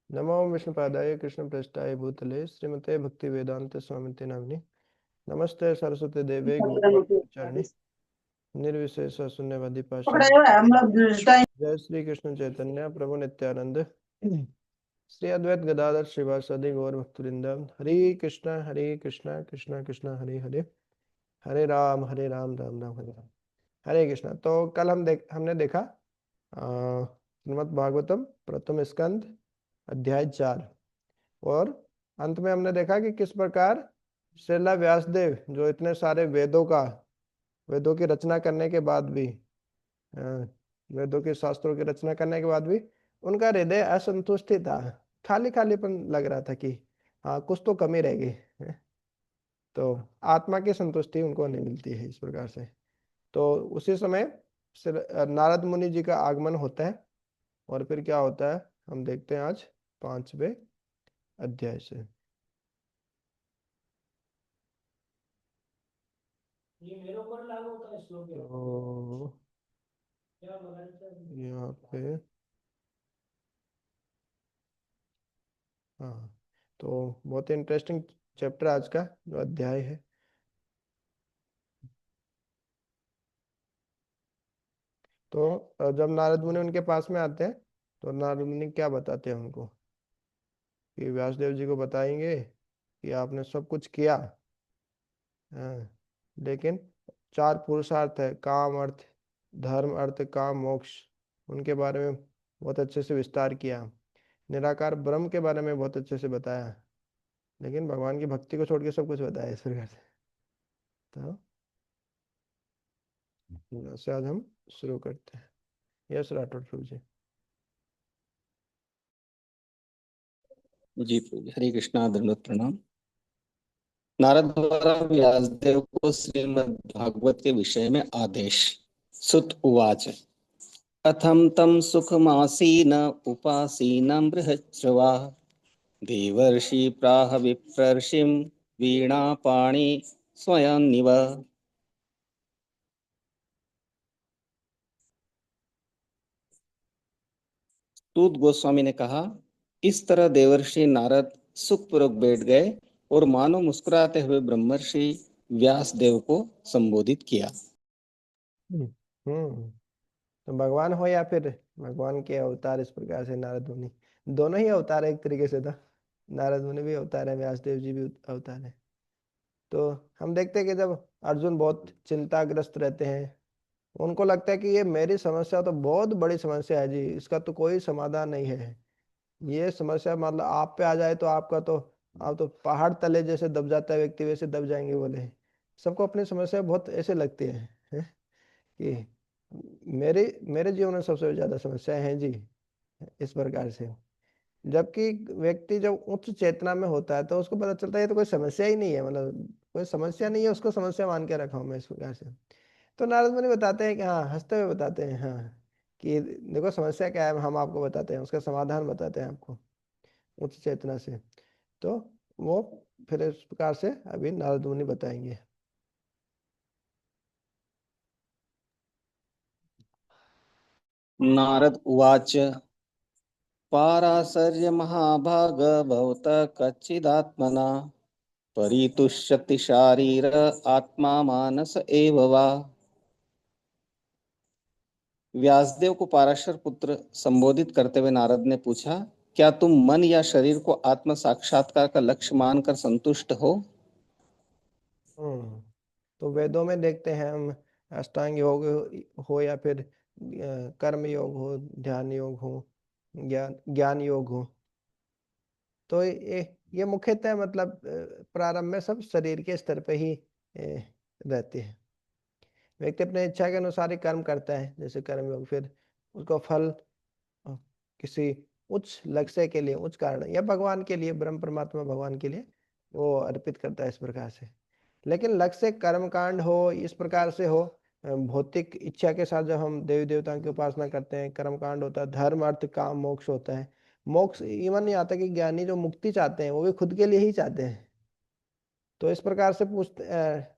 नमो विष्णुपादाय कृष्णप्रेष्ठाय भूतले श्रीमते भक्ति वेदांत स्वामिते नामिने नमस्ते सरस्वती देवे गौरवाणी प्रचारिणे निर्विशेष शून्यवादी पाश्चात्य जय श्री कृष्ण चैतन्य प्रभु नित्यानंद श्री अद्वैत गदाधर श्रीवासदि गौर भक्तवृंद हरे कृष्णा कृष्णा कृष्णा हरे हरे हरे राम राम राम हरे राम हरे कृष्णा। तो कल हमने देखा श्रीमद् भागवतम प्रथम स्कंद अध्याय 4 और अंत में हमने देखा कि किस प्रकार श्रीला व्यासदेव जो इतने सारे वेदों की रचना करने के बाद भी अ, वेदों के शास्त्रों की रचना करने के बाद भी उनका हृदय असंतुष्ट ही था। खाली खालीपन लग रहा था कि हाँ कुछ तो कमी रह गई है। तो आत्मा की संतुष्टि उनको नहीं मिलती है इस प्रकार से। तो उसी समय नारद मुनि जी का आगमन होता है और फिर क्या होता है हम देखते हैं आज 5वें अध्याय से। तो यहाँ पे हाँ, तो बहुत ही इंटरेस्टिंग चैप्टर आज का जो अध्याय है। तो जब नारद मुनि उनके पास में आते हैं तो नारद मुनि क्या बताते हैं उनको कि व्यासदेव जी को बताएंगे कि आपने सब कुछ किया, हाँ, लेकिन 4 पुरुषार्थ है काम अर्थ धर्म अर्थ काम मोक्ष, उनके बारे में बहुत अच्छे से विस्तार किया। निराकार ब्रह्म के बारे में बहुत अच्छे से बताया, लेकिन भगवान की भक्ति को छोड़ के सब कुछ बताया इस प्रकार से। तो से आज हम शुरू करते हैं। यस राठौर प्रभु जी। जी प्रभु जी, हरे कृष्णा दंडवत प्रणाम। नारद द्वारा व्यासदेव को श्रीमद् भागवत के विषय में आदेश। सुत उवाच अथम तम सुखमासीन उपासीनं बृहच्रवा देवर्षि प्राह विप्रर्षिं वीणा पाणि स्वयं निव। सूत गोस्वामी ने कहा, इस तरह देवर्षि नारद सुखपूर्वक बैठ गए और मानो मुस्कुराते हुए ब्रह्मर्षि व्यास देव को संबोधित किया। हम्म हम्म। तो भगवान हो या फिर भगवान के अवतार इस प्रकार से नारद मुनि, दोनों ही अवतार है एक तरीके से। तो नारद मुनि भी अवतार है, व्यासदेव जी भी अवतार है। तो हम देखते हैं कि जब अर्जुन बहुत चिंताग्रस्त रहते हैं, उनको लगता है कि ये मेरी समस्या तो बहुत बड़ी समस्या है जी, इसका तो कोई समाधान नहीं है। ये समस्या मतलब आप पे आ जाए तो आप तो पहाड़ तले जैसे दब जाता है व्यक्ति, वैसे दब जाएंगे बोले। सबको अपनी समस्या बहुत ऐसे लगती है कि मेरे मेरे जीवन में सबसे ज्यादा समस्याएं हैं जी, इस प्रकार से। जबकि व्यक्ति जब उच्च चेतना में होता है तो उसको पता चलता है ये तो कोई समस्या ही नहीं है, मतलब कोई समस्या नहीं है, उसको समस्या मान के रखा हूं मैं इस प्रकार से। तो नारद मुनि बताते हैं कि हाँ, हंसते हुए बताते हैं हाँ कि देखो समस्या क्या है, हम आपको बताते हैं, उसका समाधान बताते हैं आपको उच्च चेतना से। तो वो फिर इस प्रकार से अभी नारद मुनि बताएंगे। नारद उवाच पाराशर्य महाभाग भवत कच्चिदात्मना परितुष्यति शारीर आत्मा मानस एव वा। व्यासदेव को पाराशर पुत्र संबोधित करते हुए नारद ने पूछा, क्या तुम मन या शरीर को आत्म साक्षात्कार का लक्ष्य मानकर संतुष्ट हो? हम्म। तो वेदों में देखते हैं हम, अष्टांग योग हो या फिर कर्म योग हो, ध्यान योग हो, ज्ञान ज्ञान योग हो, तो ये मुख्यतः मतलब प्रारंभ में सब शरीर के स्तर पे ही रहते हैं। व्यक्ति अपने इच्छा के अनुसार ही कर्म करता है, जैसे कर्म योग, फिर उसको फल अ, किसी उच्च लक्ष्य के लिए, उच्च कारण या भगवान के लिए, ब्रह्म परमात्मा भगवान के लिए वो अर्पित करता है इस प्रकार से। लेकिन लक्ष्य कर्म कांड हो, इस प्रकार से हो, भौतिक इच्छा के साथ जब हम देवी देवताओं की उपासना करते हैं, कर्म कांड होता है, धर्म अर्थ काम मोक्ष होता है। मोक्ष इवन नहीं आता कि ज्ञानी जो मुक्ति चाहते हैं वो भी खुद के लिए ही चाहते हैं। तो इस प्रकार से पूछते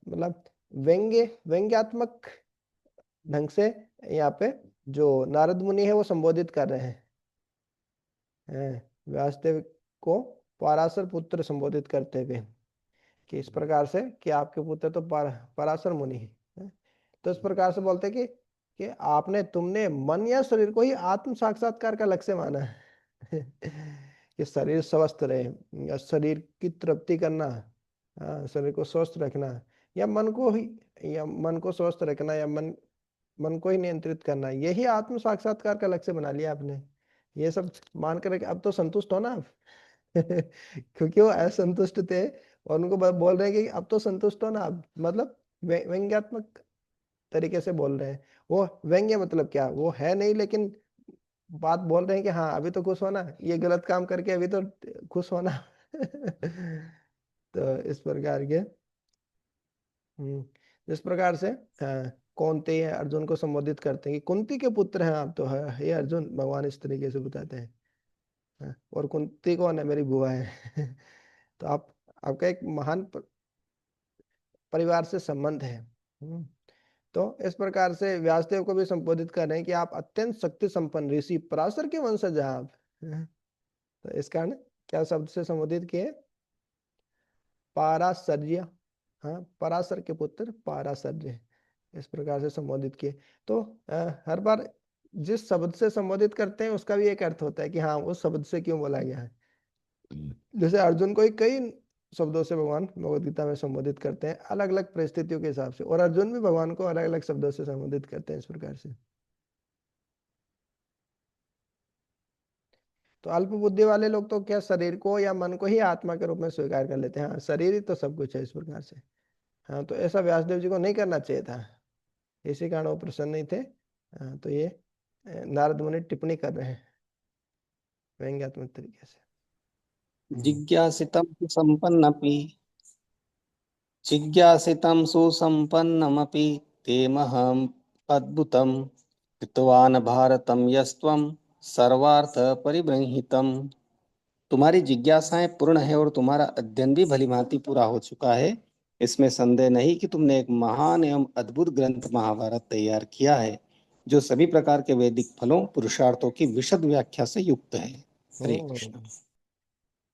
मतलब व्यंग्यात्मक ढंग से यहाँ पे जो नारद मुनि है वो संबोधित कर रहे हैं। व्यासदेव को पराशर पुत्र संबोधित करते हुए, कि इस प्रकार से कि आपके पुत्र तो पराशर मुनि है। तो इस प्रकार से बोलते कि आपने तुमने मन या शरीर को ही आत्म साक्षात्कार का लक्ष्य माना है। कि शरीर स्वस्थ रहे, या शरीर की तृप्ति करना, शरीर को स्वस्थ रखना, या मन को स्वस्थ रखना, या मन को ही नियंत्रित करना, यही आत्म साक्षात्कार का लक्ष्य बना लिया आपने। ये सब मान कर अब तो संतुष्ट हो ना आप। क्योंकि वो असंतुष्ट थे, और उनको बोल रहे हैं कि अब तो संतुष्ट हो ना आप, मतलब व्यंग्यात्मक तरीके से बोल रहे हैं। वो व्यंग्य मतलब क्या, वो है नहीं, लेकिन बात बोल रहे हैं कि हाँ अभी तो खुश होना, ये गलत काम करके अभी तो खुश होना। तो इस प्रकार के जिस प्रकार से कौनते हैं अर्जुन को संबोधित करते हैं कि कुंती के पुत्र हैं आप तो, है हे अर्जुन, भगवान इस तरीके से बताते हैं। और कुंती कौन है, मेरी बुआ है। तो आपका एक महान परिवार से संबंध है। तो इस प्रकार से व्यासदेव को भी संबोधित कर रहे हैं कि आप अत्यंत शक्ति संपन्न ऋषि पराशर के वंशज हैं आप। तो इस कारण क्या शब्द से संबोधित किए, पाराशर्य। हाँ, पराशर के पुत्र पाराशर्य, इस प्रकार से संबोधित किए। तो हर बार जिस शब्द से संबोधित करते हैं उसका भी एक अर्थ होता है कि हाँ उस शब्द से क्यों बोला गया है। जैसे अर्जुन को ही कई शब्दों से भगवान भगवद गीता में संबोधित करते हैं अलग अलग परिस्थितियों के हिसाब से, और अर्जुन भी भगवान को अलग अलग शब्दों से संबोधित करते हैं इस प्रकार से। तो अल्प बुद्धि वाले लोग तो क्या शरीर को या मन को ही आत्मा के रूप में स्वीकार कर लेते हैं, हाँ शरीर ही तो सब कुछ है इस प्रकार से। हाँ, तो ऐसा व्यासदेव जी को नहीं करना चाहिए था, इसी कारण वो प्रसन्न नहीं थे। हाँ, तो ये नारद मुनि टिप्पणी कर रहे हैं व्यंग्यात्मक तरीके से। जिज्ञासितं सुसम्पन्नपि जिज्ञासितं सुसम्पन्नमपि तेमहम् अद्भुतं कृतवान् भारतं यस्त्वं सर्वार्थ परिबृंहितम्। तुम्हारी जिज्ञासाएं पूर्ण है और तुम्हारा अध्ययन भी भलीभांति पूरा हो चुका है। इसमें संदेह नहीं कि तुमने एक महान एवं अद्भुत ग्रंथ महाभारत तैयार किया है, जो सभी प्रकार के वैदिक फलों पुरुषार्थों की विशद व्याख्या से युक्त है। हरे कृष्ण। हम्म।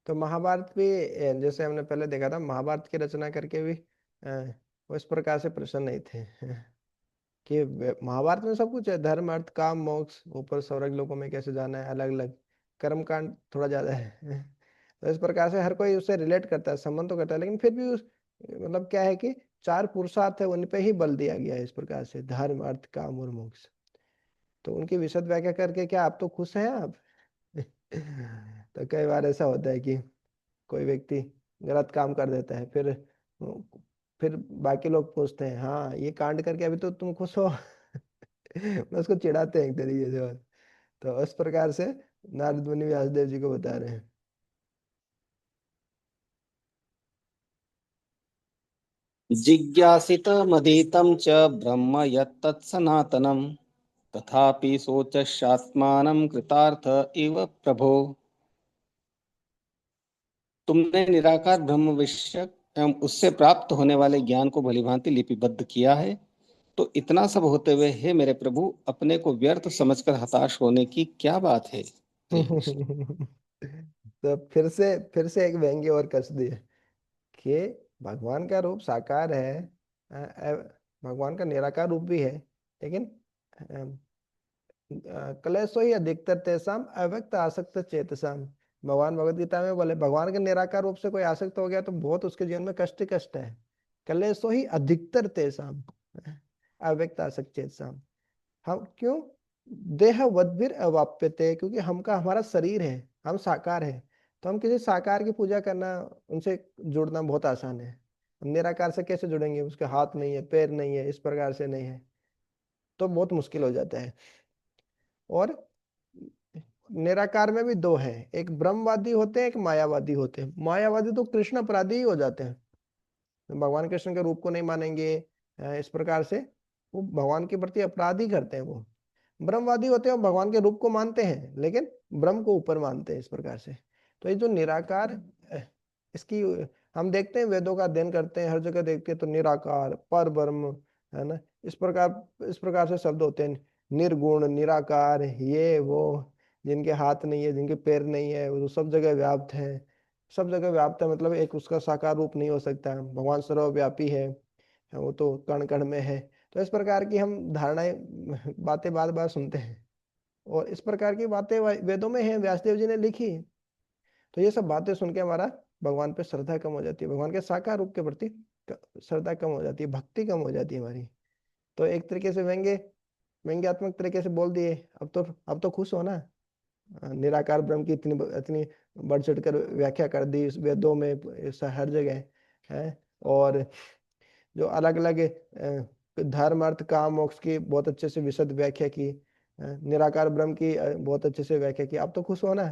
तो महाभारत भी जैसे हमने पहले देखा था, महाभारत की रचना करके भी वो इस प्रकार से प्रसन्न नहीं थे। कि महाभारत में सब कुछ है, धर्म अर्थ काम मोक्ष, ऊपर स्वर्ग लोकों में कैसे जाना है, अलग अलग कर्म कांड थोड़ा ज्यादा है। तो इस प्रकार से हर कोई उससे रिलेट करता है, संबंध तो करता है, लेकिन फिर भी उस मतलब क्या है कि चार पुरुषार्थ है उन पे ही बल दिया गया है इस प्रकार से, धर्म अर्थ काम और मोक्ष। तो उनकी विशद व्याख्या करके क्या आप तो खुश हैं आप। तो कई बार ऐसा होता है कि कोई व्यक्ति गलत काम कर देता है, फिर बाकी लोग पूछते हैं हाँ ये कांड करके अभी तो तुम खुश हो। मैं उसको चिढ़ाते हैं एक तरीके से। और तो इस प्रकार से नारद मुनि व्यासदेव जी को बता रहे हैं। जिज्ञासितमधीतं च ब्रह्म यत्तत् सनातनं तथापि शोचस्यात्मानं कृतार्थ इव प्रभो। तुमने निराकार ब्रह्म विषयक एवं उससे प्राप्त होने वाले ज्ञान को भलीभांति लिपिबद्ध किया है, तो इतना सब होते हुए हे मेरे प्रभु, अपने को व्यर्थ समझकर हताश होने की क्या बात है। हरे कृष्ण। तो फिर से एक व्यंग्य और कस दिए कि भगवान का रूप साकार है, भगवान का निराकार रूप भी है, लेकिन क्लेशो ही अधिकतर तेसाम अव्यक्त आसक्त चेतसाम। भगवान भगवत गीता में बोले भगवान के निराकार रूप से कोई आसक्त हो गया तो बहुत उसके जीवन में कष्ट ही कष्ट है। क्लेशो ही अधिकतर तेसाम अव्यक्त आसक्त चेतसाम। हम क्यों, देह वद्भिर अवाप्यते, क्योंकि हमारा शरीर है, हम साकार है। तो हम किसी साकार की पूजा करना, उनसे जुड़ना बहुत आसान है। हम निराकार से कैसे जुड़ेंगे, उसके हाथ नहीं है पैर नहीं है इस प्रकार से नहीं है, तो बहुत मुश्किल हो जाता है। और निराकार में भी दो है, एक ब्रह्मवादी होते हैं एक मायावादी होते हैं। मायावादी तो कृष्ण अपराधी ही हो जाते हैं, भगवान कृष्ण के रूप को नहीं मानेंगे, इस प्रकार से वो भगवान के प्रति अपराध ही करते हैं वो। ब्रह्मवादी होते हैं वो भगवान के रूप को मानते हैं लेकिन ब्रह्म को ऊपर मानते हैं इस प्रकार से। तो ये जो निराकार इसकी हम देखते हैं, वेदों का अध्ययन करते हैं, हर जगह देखते हैं तो निराकार पर ब्रह्म, है ना, इस प्रकार से शब्द होते हैं, निर्गुण निराकार ये वो। जिनके हाथ नहीं है, जिनके पैर नहीं है, वो सब जगह व्याप्त है। सब जगह व्याप्त है मतलब एक उसका साकार रूप नहीं हो सकता। भगवान सर्वव्यापी है, वो तो कण कण में है। तो इस प्रकार की हम धारणाएं बातें बार बार सुनते हैं, और इस प्रकार की बातें वेदों में है, व्यासदेव जी ने लिखी है। तो ये सब बातें सुन के हमारा भगवान पे श्रद्धा कम हो जाती है, भगवान के साकार रूप के प्रति श्रद्धा कम हो जाती है, भक्ति कम हो जाती है हमारी। तो एक तरीके से व्यंग्यात्मक तरीके से बोल दिए। अब तो खुश हो ना। निराकार ब्रह्म की इतनी इतनी बढ़ चढ़ कर व्याख्या कर दी इस वेदों में, हर जगह है। और जो अलग अलग धर्म अर्थ काम मोक्ष की बहुत अच्छे से विशद व्याख्या की, निराकार ब्रह्म की बहुत अच्छे से व्याख्या की। अब तो खुश हो ना।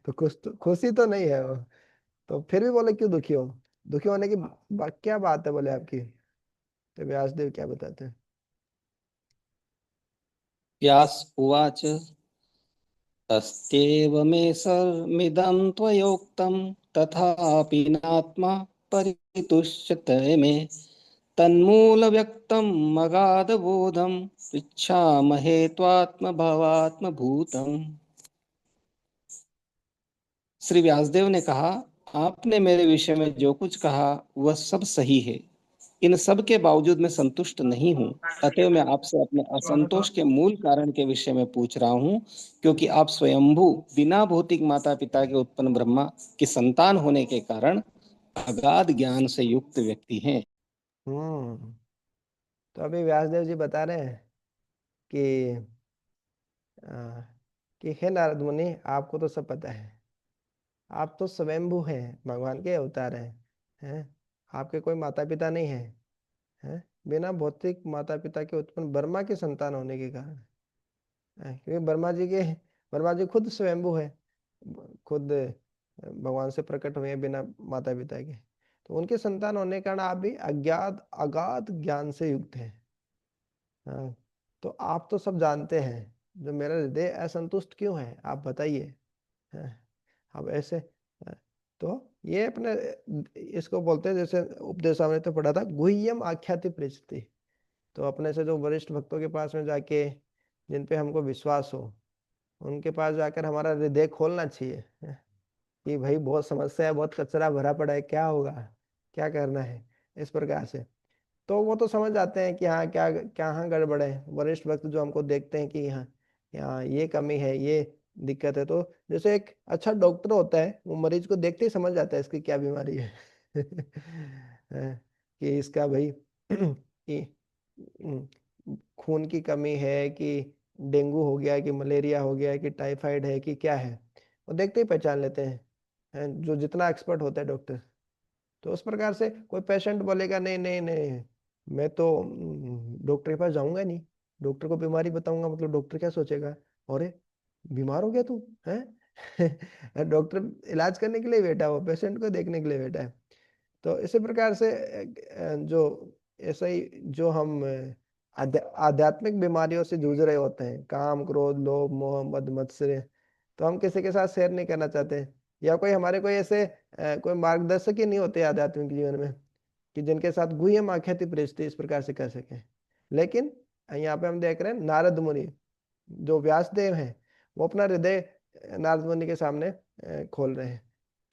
तो खुशी तो नहीं है वो। तो फिर भी बोले क्यों दुखी हो? दुखी होने की क्या बात है बोले आपकी? तो व्यासदेव क्या बताते हैं? व्यास उवाच अस्त्येव मे सर्वमिदं त्वयोक्तं तथापि नात्मा परितुष्यते मे तन्मूलव्यक्तं मगाधबोधं पृच्छामहे त्वात्मभवात्मभूतम्। श्री व्यासदेव ने कहा, आपने मेरे विषय में जो कुछ कहा वह सब सही है। इन सब के बावजूद मैं संतुष्ट नहीं हूँ। अतएव मैं आपसे अपने असंतोष के मूल कारण के विषय में पूछ रहा हूँ, क्योंकि आप स्वयंभू बिना भौतिक माता पिता के उत्पन्न ब्रह्मा की संतान होने के कारण अगाध ज्ञान से युक्त व्यक्ति हैं। हम्म। तो अभी व्यासदेव जी बता रहे हैं कि आ, कि हे नारद मुनि, आपको तो सब पता है। आप तो स्वयंभू हैं, भगवान के अवतार हैं। आपके कोई माता पिता नहीं है, हैं? बिना भौतिक माता पिता के उत्पन्न ब्रह्मा की संतान होने के कारण, क्योंकि ब्रह्मा जी खुद स्वयंभू है, खुद भगवान से प्रकट हुए हैं बिना माता पिता के। तो उनके संतान होने के कारण आप भी अज्ञात अगाध ज्ञान से युक्त हैं। हाँ। तो आप तो सब जानते हैं, जो मेरा हृदय असंतुष्ट क्यों है आप बताइए। हाँ, अब ऐसे, हाँ, तो ये अपने इसको बोलते हैं, जैसे उपदेश हमने तो पढ़ा था, गुह्यम आख्याति प्रचिति। तो अपने से जो वरिष्ठ भक्तों के पास में जाके, जिन पे हमको विश्वास हो, उनके पास जाकर हमारा हृदय खोलना चाहिए, कि भाई बहुत समस्या है, बहुत कचरा भरा पड़ा है, क्या होगा, क्या करना है, इस प्रकार से। तो वो तो समझ जाते हैं कि हाँ क्या क्या हाँ गड़बड़ है। वरिष्ठ भक्त जो हमको देखते हैं कि हाँ यहाँ ये कमी है, ये दिक्कत है, तो जैसे एक अच्छा डॉक्टर होता है, वो मरीज को देखते ही समझ जाता है इसकी क्या बीमारी है। कि इसका भाई कि खून की कमी है, कि डेंगू हो गया, कि मलेरिया हो गया, कि टाइफाइड है, कि क्या है, वो देखते ही पहचान लेते हैं, जो जितना एक्सपर्ट होता है डॉक्टर। तो उस प्रकार से कोई पेशेंट बोलेगा नहीं नहीं नहीं, मैं तो डॉक्टर के पास जाऊंगा नहीं, डॉक्टर को बीमारी बताऊंगा, मतलब डॉक्टर क्या सोचेगा, अरे बीमार हो गया तू है। डॉक्टर इलाज करने के लिए बैठा हो, पेशेंट को देखने के लिए बैठा है। तो इसी प्रकार से जो ऐसा ही जो हम आध्यात्मिक बीमारियों से जूझ रहे होते हैं, काम क्रोध लोभ मोह मद मत्सर्य, तो हम किसी के साथ शेयर नहीं करना चाहते, या कोई हमारे कोई ऐसे कोई मार्गदर्शक ही नहीं होते आध्यात्मिक जीवन में, कि जिनके साथ गुह्यम आख्याति परिस्थिति इस प्रकार से कर सके। लेकिन यहाँ पे हम देख रहे हैं नारद मुनि, जो व्यासदेव हैं, वो अपना हृदय नारद मुनि के सामने खोल रहे हैं,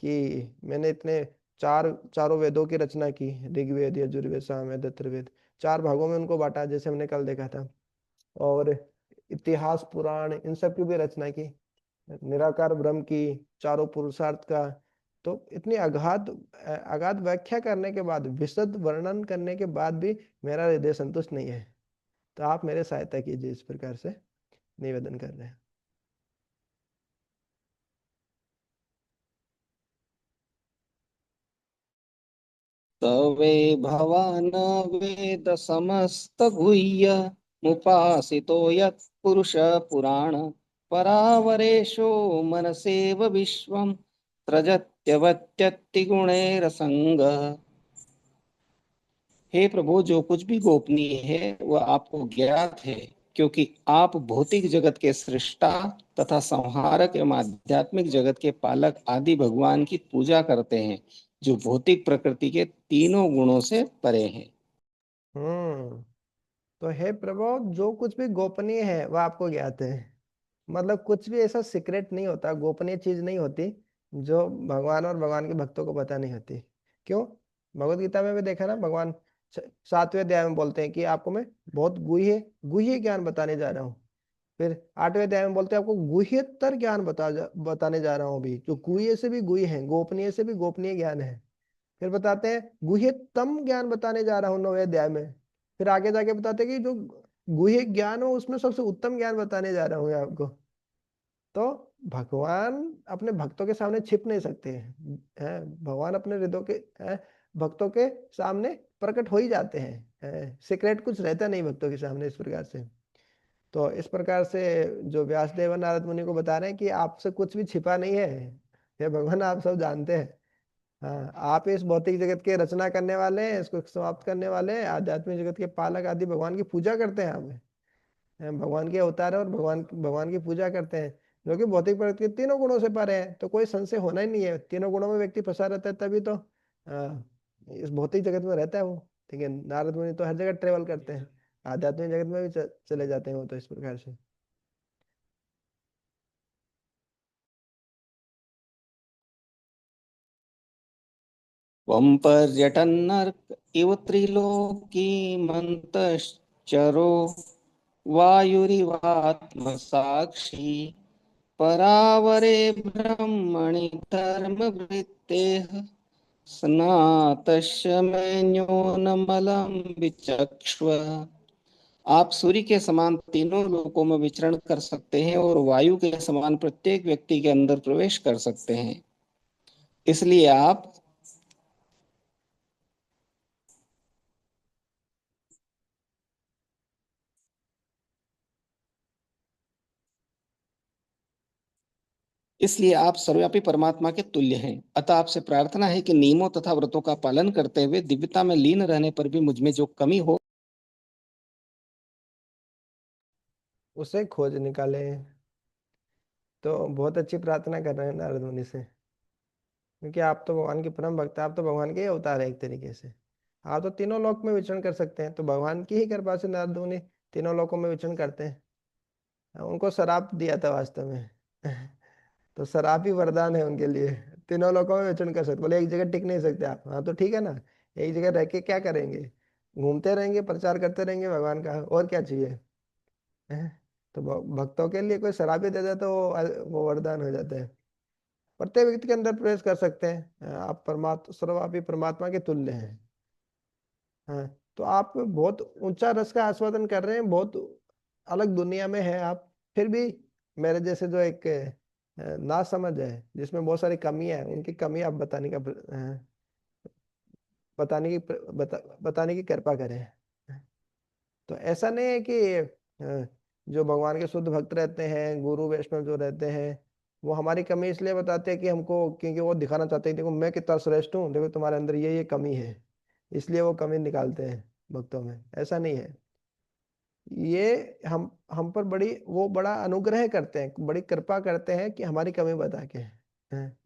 कि मैंने इतने चारों वेदों की रचना की, ऋग्वेद यजुर्वेद सामवेद अथर्ववेद, 4 भागों में उनको बांटा जैसे हमने कल देखा था। और इतिहास पुराण इन सब की भी रचना की, निराकार ब्रह्म की, चारों पुरुषार्थ का। तो इतनी अगाध अगाध व्याख्या करने के बाद, विशद वर्णन करने के बाद भी मेरा हृदय संतुष्ट नहीं है। तो आप मेरे सहायता कीजिए, इस प्रकार से निवेदन कर रहे हैं। तवे भवान् वेद समस्त गुह्य मुपासितो यत् पुरुष पुराण परावरेशो मनसेव विश्वं त्रजत्यवत्यत्ति गुणैरसंग। हे प्रभु, जो कुछ भी गोपनीय है वह आपको ज्ञात है, क्योंकि आप भौतिक जगत के सृष्टा तथा संहारक एवं आध्यात्मिक जगत के पालक आदि भगवान की पूजा करते हैं, जो भौतिक प्रकृति के तीनों गुणों से परे हैं। हम्म। तो हे प्रभु, जो कुछ भी गोपनीय है वह आपको ज्ञात है। मतलब कुछ भी ऐसा सीक्रेट नहीं होता, गोपनीय चीज नहीं होती जो भगवान और भगवान के भक्तों को पता नहीं होती। क्यों? भगवत गीता में भी देखा ना, भगवान 7वें अध्याय में बोलते हैं कि आपको मैं बहुत गुह्य ज्ञान बताने जा रहा हूँ। फिर 8वें अध्याय में बोलते हैं आपको गुह्यतर ज्ञान बताने जा रहा हूँ अभी, जो गुह्य से भी गुह्य है, गोपनीय से भी गोपनीय ज्ञान है। फिर बताते हैं गुह्यतम ज्ञान बताने जा रहा हूँ 9वें अध्याय में। फिर आगे जाके बताते हैं कि जो गुह्य ज्ञान हो उसमें सबसे उत्तम ज्ञान बताने जा रहा हूँ आपको। तो भगवान अपने भक्तों के सामने छिप नहीं सकते हैं, भगवान अपने हृदय के भक्तों के सामने प्रकट हो ही जाते हैं, सीक्रेट कुछ रहता नहीं भक्तों के सामने इस प्रकार से। तो इस प्रकार से जो व्यासदेव और नारद मुनि को बता रहे हैं कि आपसे कुछ भी छिपा नहीं है, ये भगवान आप सब जानते हैं। हाँ, आप इस भौतिक जगत के रचना करने वाले हैं, इसको समाप्त करने वाले हैं, आध्यात्मिक जगत के पालक आदि भगवान की पूजा करते हैं आप, भगवान के अवतार है और भगवान भगवान की पूजा करते हैं, जो कि भौतिक प्रकृति के तीनों गुणों से परे है। तो कोई संशय होना ही नहीं है, तीनों गुणों में व्यक्ति फंसा रहता है तभी तो इस भौतिक जगत में रहता है वो। ठीक है, नारद मुनि तो हर जगह ट्रेवल करते हैं, आध्यात्मिक जगत में भी चले जाते हैं वो तो इस प्रकार से। त्वं पर्यटन्नर्क इव त्रिलोकीमन्तश्चरो वायुरिवात्मसाक्षी परावरे ब्रह्मणि धर्मवृत्तेः स्नातस्य मेन्योनमलं विचक्ष्व। आप सूर्य के समान तीनों लोकों में विचरण कर सकते हैं और वायु के समान प्रत्येक व्यक्ति के अंदर प्रवेश कर सकते हैं। इसलिए आप इसलिए आप सर्वव्यापी परमात्मा के तुल्य हैं। अतः आपसे प्रार्थना है कि नियमों तथा व्रतों का पालन करते हुए दिव्यता में लीन रहने पर भी मुझ में जो कमी हो उसे खोज निकाले। तो बहुत अच्छी प्रार्थना कर रहे हैं नारद मुनि से, क्योंकि आप तो भगवान के परम भक्त हैं, आप तो भगवान के ही अवतार है एक तरीके से। आप तो तीनों लोक में विचरण कर सकते हैं, तो भगवान की ही कृपा से नारद मुनि तीनों लोकों में विचरण करते हैं। उनको शराप दिया था वास्तव में तो शराप ही वरदान है उनके लिए, तीनों लोकों में विचरण कर सकते। बोले एक जगह टिक नहीं सकते आप, हाँ तो ठीक है ना, एक जगह रह के क्या करेंगे, घूमते रहेंगे, प्रचार करते रहेंगे भगवान का, और क्या चाहिए हैं? तो भक्तों के लिए कोई शराब ही दे दे तो वो वरदान हो जाता है। प्रत्येक व्यक्ति के अंदर प्रवेश कर सकते हैं, आप परमात्मा सर्वव्यापी परमात्मा के तुल्य हैं। हाँ, तो आप बहुत ऊंचा रस का आस्वादन कर रहे हैं, बहुत अलग दुनिया में है आप, फिर भी मेरे जैसे जो एक ना समझ है, जिसमें बहुत सारी कमियां हैं, उनकी कमी आप बताने की कृपा करें। तो ऐसा नहीं है कि जो भगवान के शुद्ध भक्त रहते हैं, गुरु वैष्णव जो रहते हैं, वो हमारी कमी इसलिए बताते हैं कि हमको, क्योंकि वो दिखाना चाहते हैं देखो मैं कितना श्रेष्ठ हूँ, देखो तुम्हारे अंदर ये कमी है, इसलिए वो कमी निकालते हैं भक्तों में। ऐसा नहीं है, ये हम पर वो बड़ा अनुग्रह करते हैं, बड़ी कृपा करते हैं कि हमारी कमी बता के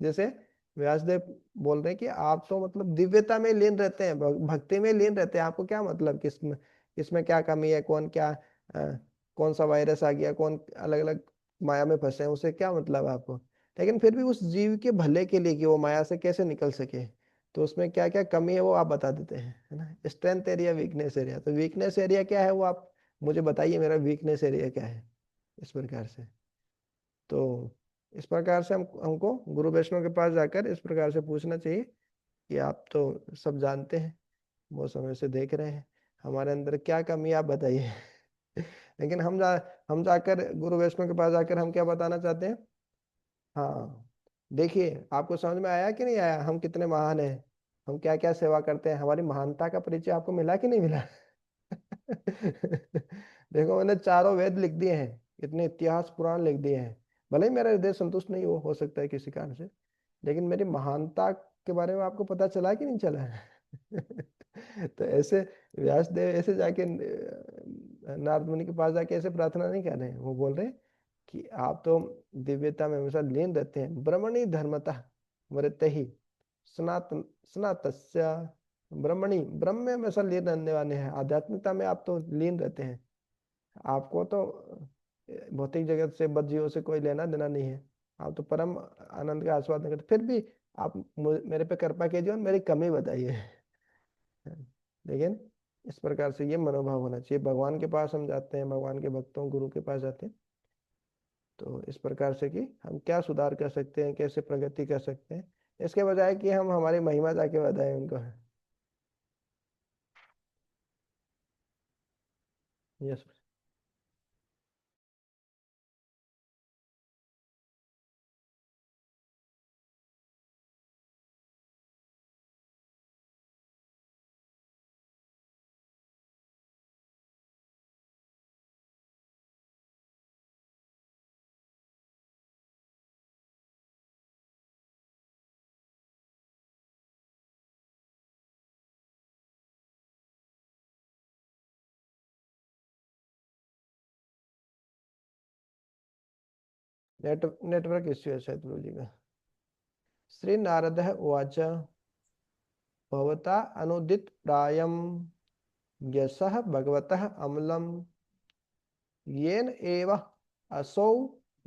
जैसे व्यासदेव बोल रहे हैं कि आप तो मतलब दिव्यता में लीन रहते हैं, भक्ति में लीन रहते हैं, आपको क्या मतलब किसमें किसमें क्या कमी है, कौन क्या कौन सा वायरस आ गया, कौन अलग अलग माया में फंसे हैं, उसे क्या मतलब है आपको। लेकिन फिर भी उस जीव के भले के लिए कि वो माया से कैसे निकल सके, तो उसमें क्या क्या कमी है वो आप बता देते हैं, है ना। स्ट्रेंथ एरिया, वीकनेस एरिया, तो वीकनेस एरिया क्या है वो आप मुझे बताइए, मेरा वीकनेस एरिया क्या है, इस प्रकार से। तो इस प्रकार से हमको गुरु वैष्णव के पास जाकर इस प्रकार से पूछना चाहिए कि आप तो सब जानते हैं, बहुत समय से देख रहे हैं, हमारे अंदर क्या कमी है, आप बताइए लेकिन हम जाकर गुरु वैष्णव के पास जाकर हम क्या बताना चाहते हैं। हाँ, देखिए आपको समझ में आया कि नहीं आया, हम कितने महान हैं, हम क्या क्या सेवा करते हैं, हमारी महानता का परिचय आपको मिला कि नहीं मिला देखो मैंने चारों वेद लिख दिए हैं, इतने इतिहास पुराण लिख दिए हैं, भले ही मेरा हृदय संतुष्ट नहीं हो सकता है किसी कारण से, लेकिन मेरी महानता के बारे में आपको पता चला कि नहीं चला है तो ऐसे व्यासदेव ऐसे जाके नारद मुनि के पास जाके ऐसे प्रार्थना नहीं कर रहे हैं, वो बोल रहे हैं कि आप तो दिव्यता में हमेशा लीन रहते हैं, ब्रह्मणि धर्मतः वरते ही सनातन सनातस्य, ब्रह्मणि ब्रह्म में हमेशा लीन रहने वाले हैं, आध्यात्मिकता में आप तो लीन रहते हैं, आपको तो भौतिक जगत से, बद्ध जीवों से कोई लेना देना नहीं है। आप तो परम आनंद का आस्वादन करते, फिर भी आप मेरे पे कृपा कीजिए और मेरी कमी बताइए। लेकिन इस प्रकार से ये मनोभाव होना चाहिए। भगवान के पास हम जाते हैं, भगवान के भक्तों गुरु के पास जाते हैं, तो इस प्रकार से कि हम क्या सुधार कर सकते हैं, कैसे प्रगति कर सकते हैं, इसके बजाय कि हम हमारी महिमा जाके बताएं उनको। यस। नेटवर्क इश्यू है शायद गुरु जी का। श्री नारद उवाच भवता अनुदित प्रायम यशः भगवतः अमलम येन एव असौ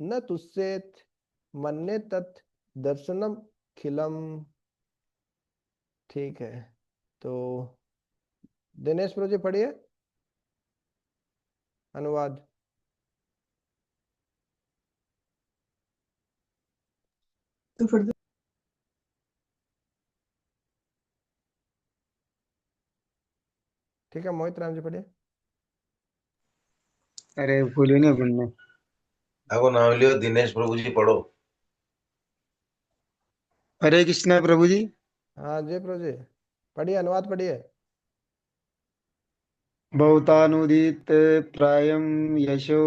न तुष्येत मन्ये तत् दर्शनम खिलम। ठीक है, तो दिनेश प्रभु जी पढ़िए अनुवाद। तो फिर ठीक है, मोहित राम जी पढ़िए। अरे भूलिए नहीं अपन में। आपको नाम लियो, दिनेश प्रभु जी पढ़ो। हरे कृष्णा प्रभु जी। हाँ जी प्रभु जी पढ़िए, अनुवाद पढ़िए। बहुतानुदित प्रायम यशो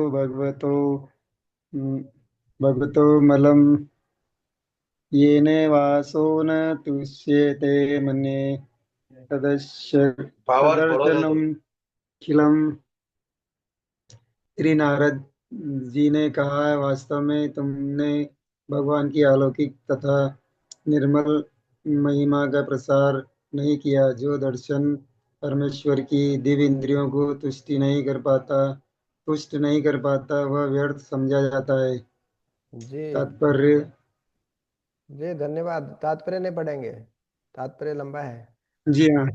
भगवतो मलम येन वासो न तुष्यते मन्ये भावार्थ पढ़ो तो तदर्शनम खिलम। श्री नारद जी ने कहा, वास्तव में तुमने भगवान की अलौकिक तथा निर्मल महिमा का प्रसार नहीं किया। जो दर्शन परमेश्वर की दिव्य इंद्रियों को तुष्ट नहीं कर पाता, वह व्यर्थ समझा जाता है। जी तात्पर्य। जी धन्यवाद। तात्पर्य नहीं पढ़ेंगे, तात्पर्य लंबा है। जी हाँ।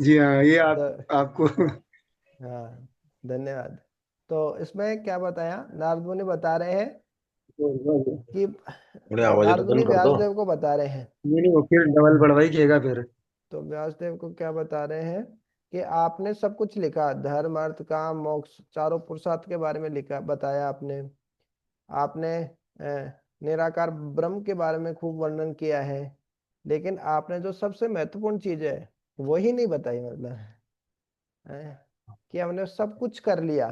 जी हाँ, ये तो आपको। हाँ धन्यवाद। तो इसमें क्या बताया, नारद मुनि बता रहे हैं कि थोड़ी आवाज नारद मुनि बंद कर दो। व्यासदेव को बता रहे हैं। ये नहीं, वो फिर डबल बढ़वाई किएगा फिर। तो व्यासदेव को क्या बता रहे हैं कि आपने सब कुछ लिखा, धर्म अर्थ काम मोक्ष चारों पुरुषार्थ के बारे में लिखा, बताया आपने। आपने निराकार ब्रह्म के बारे में खूब वर्णन किया है, लेकिन आपने जो सबसे महत्वपूर्ण चीज है वही नहीं बताई। मतलब कि हमने सब कुछ कर लिया।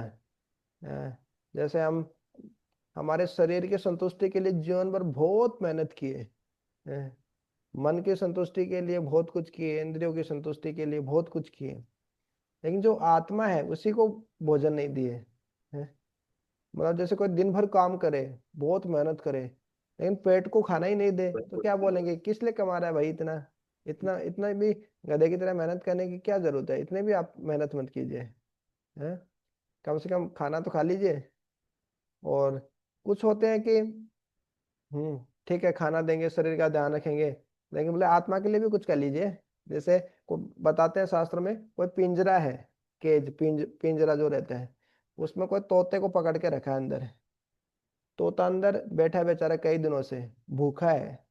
जैसे हम हमारे शरीर की संतुष्टि के लिए जीवन भर बहुत मेहनत किए, मन की संतुष्टि के लिए बहुत कुछ किए, इंद्रियों की संतुष्टि के लिए बहुत कुछ किए, लेकिन जो आत्मा है उसी को भोजन नहीं दिए। मतलब जैसे कोई दिन भर काम करे, बहुत मेहनत करे, लेकिन पेट को खाना ही नहीं दे, तो क्या बोलेंगे, किस लिए कमा रहा है भाई इतना। इतना इतना भी गधे की तरह मेहनत करने की क्या जरूरत है, इतने भी आप मेहनत मत कीजिए। हैं, कम से कम खाना तो खा लीजिए। और कुछ होते हैं कि ठीक है खाना देंगे, शरीर का ध्यान रखेंगे, लेकिन बोले आत्मा के लिए भी कुछ कर लीजिए। जैसे को बताते हैं शास्त्र में, कोई पिंजरा है, पिंजरा जो रहता है, उसमें कोई तोते को पकड़ के रखा है अंदर। तोता अंदर बैठा है बेचारा कई दिनों से, भूखा है,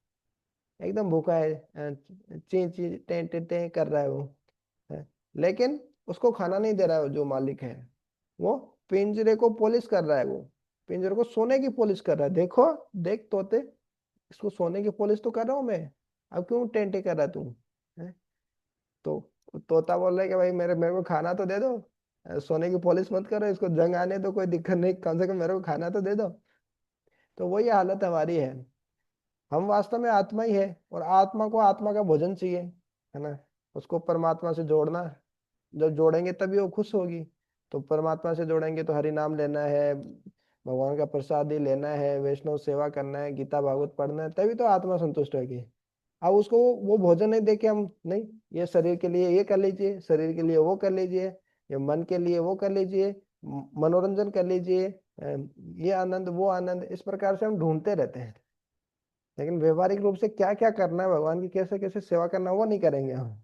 एकदम भूखा है, ची ची टे टे टे कर रहा है वो, है। लेकिन उसको खाना नहीं दे रहा है जो मालिक है, वो पिंजरे को पॉलिश कर रहा है, वो पिंजरे को सोने की पॉलिश कर रहा है। देखो, देख तोते, इसको सोने की पॉलिश तो कर रहा हूँ मैं, अब क्यों टेंटे कर रहा तू, है? तो तोता बोल रहा है कि भाई मेरे मेरे को खाना तो दे दो, सोने की पॉलिश मत करो, इसको जंग आने दो, कोई दिक्कत नहीं, कम से कम मेरे को खाना तो दे दो। तो वही हालत हमारी है। हम वास्तव में आत्मा ही है, और आत्मा को आत्मा का भोजन चाहिए, है ना। उसको परमात्मा से जोड़ना, जब जोड़ेंगे तभी वो खुश होगी। तो परमात्मा से जोड़ेंगे तो हरि नाम लेना है, भगवान का प्रसाद ही लेना है, वैष्णव सेवा करना है, गीता भागवत पढ़ना है, तभी तो आत्मा संतुष्ट होगी। अब उसको वो भोजन नहीं दे के हम नहीं, ये शरीर के लिए ये कर लीजिए, शरीर के लिए वो कर लीजिए, ये मन के लिए वो कर लीजिए, मनोरंजन कर लीजिए, ये आनंद वो आनंद, इस प्रकार से हम ढूंढते रहते हैं, लेकिन व्यवहारिक रूप से क्या क्या करना है, भगवान की कैसे कैसे सेवा करना है, वो नहीं करेंगे हम।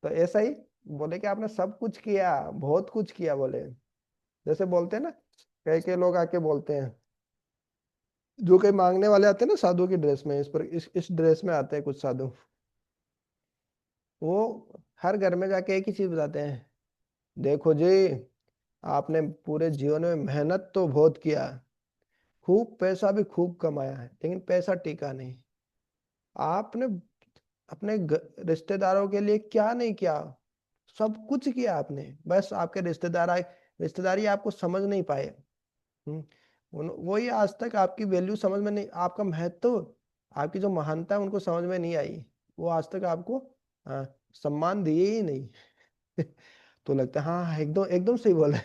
तो ऐसा ही बोले कि आपने सब कुछ किया, बहुत कुछ किया बोले। जैसे बोलते हैं ना, कई कई लोग आके बोलते हैं, जो कई मांगने वाले आते हैं ना साधु की ड्रेस में, इस ड्रेस में आते हैं कुछ साधु, वो हर घर में जाके एक ही चीज बताते हैं, देखो जी, आपने पूरे जीवन में मेहनत तो बहुत किया, खूब पैसा भी खूब कमाया है, लेकिन पैसा टिका नहीं। आपने अपने रिश्तेदारों के लिए क्या नहीं किया, सब कुछ किया आपने, बस आपके रिश्तेदारी आपको समझ नहीं पाए। हम्म, वही आज तक आपकी वैल्यू समझ में नहीं, आपका महत्व, आपकी जो महानता है उनको समझ में नहीं आई, वो आज तक आपको सम्मान दिए ही नहीं। तो लगता है हाँ एकदम एकदम सही बोला।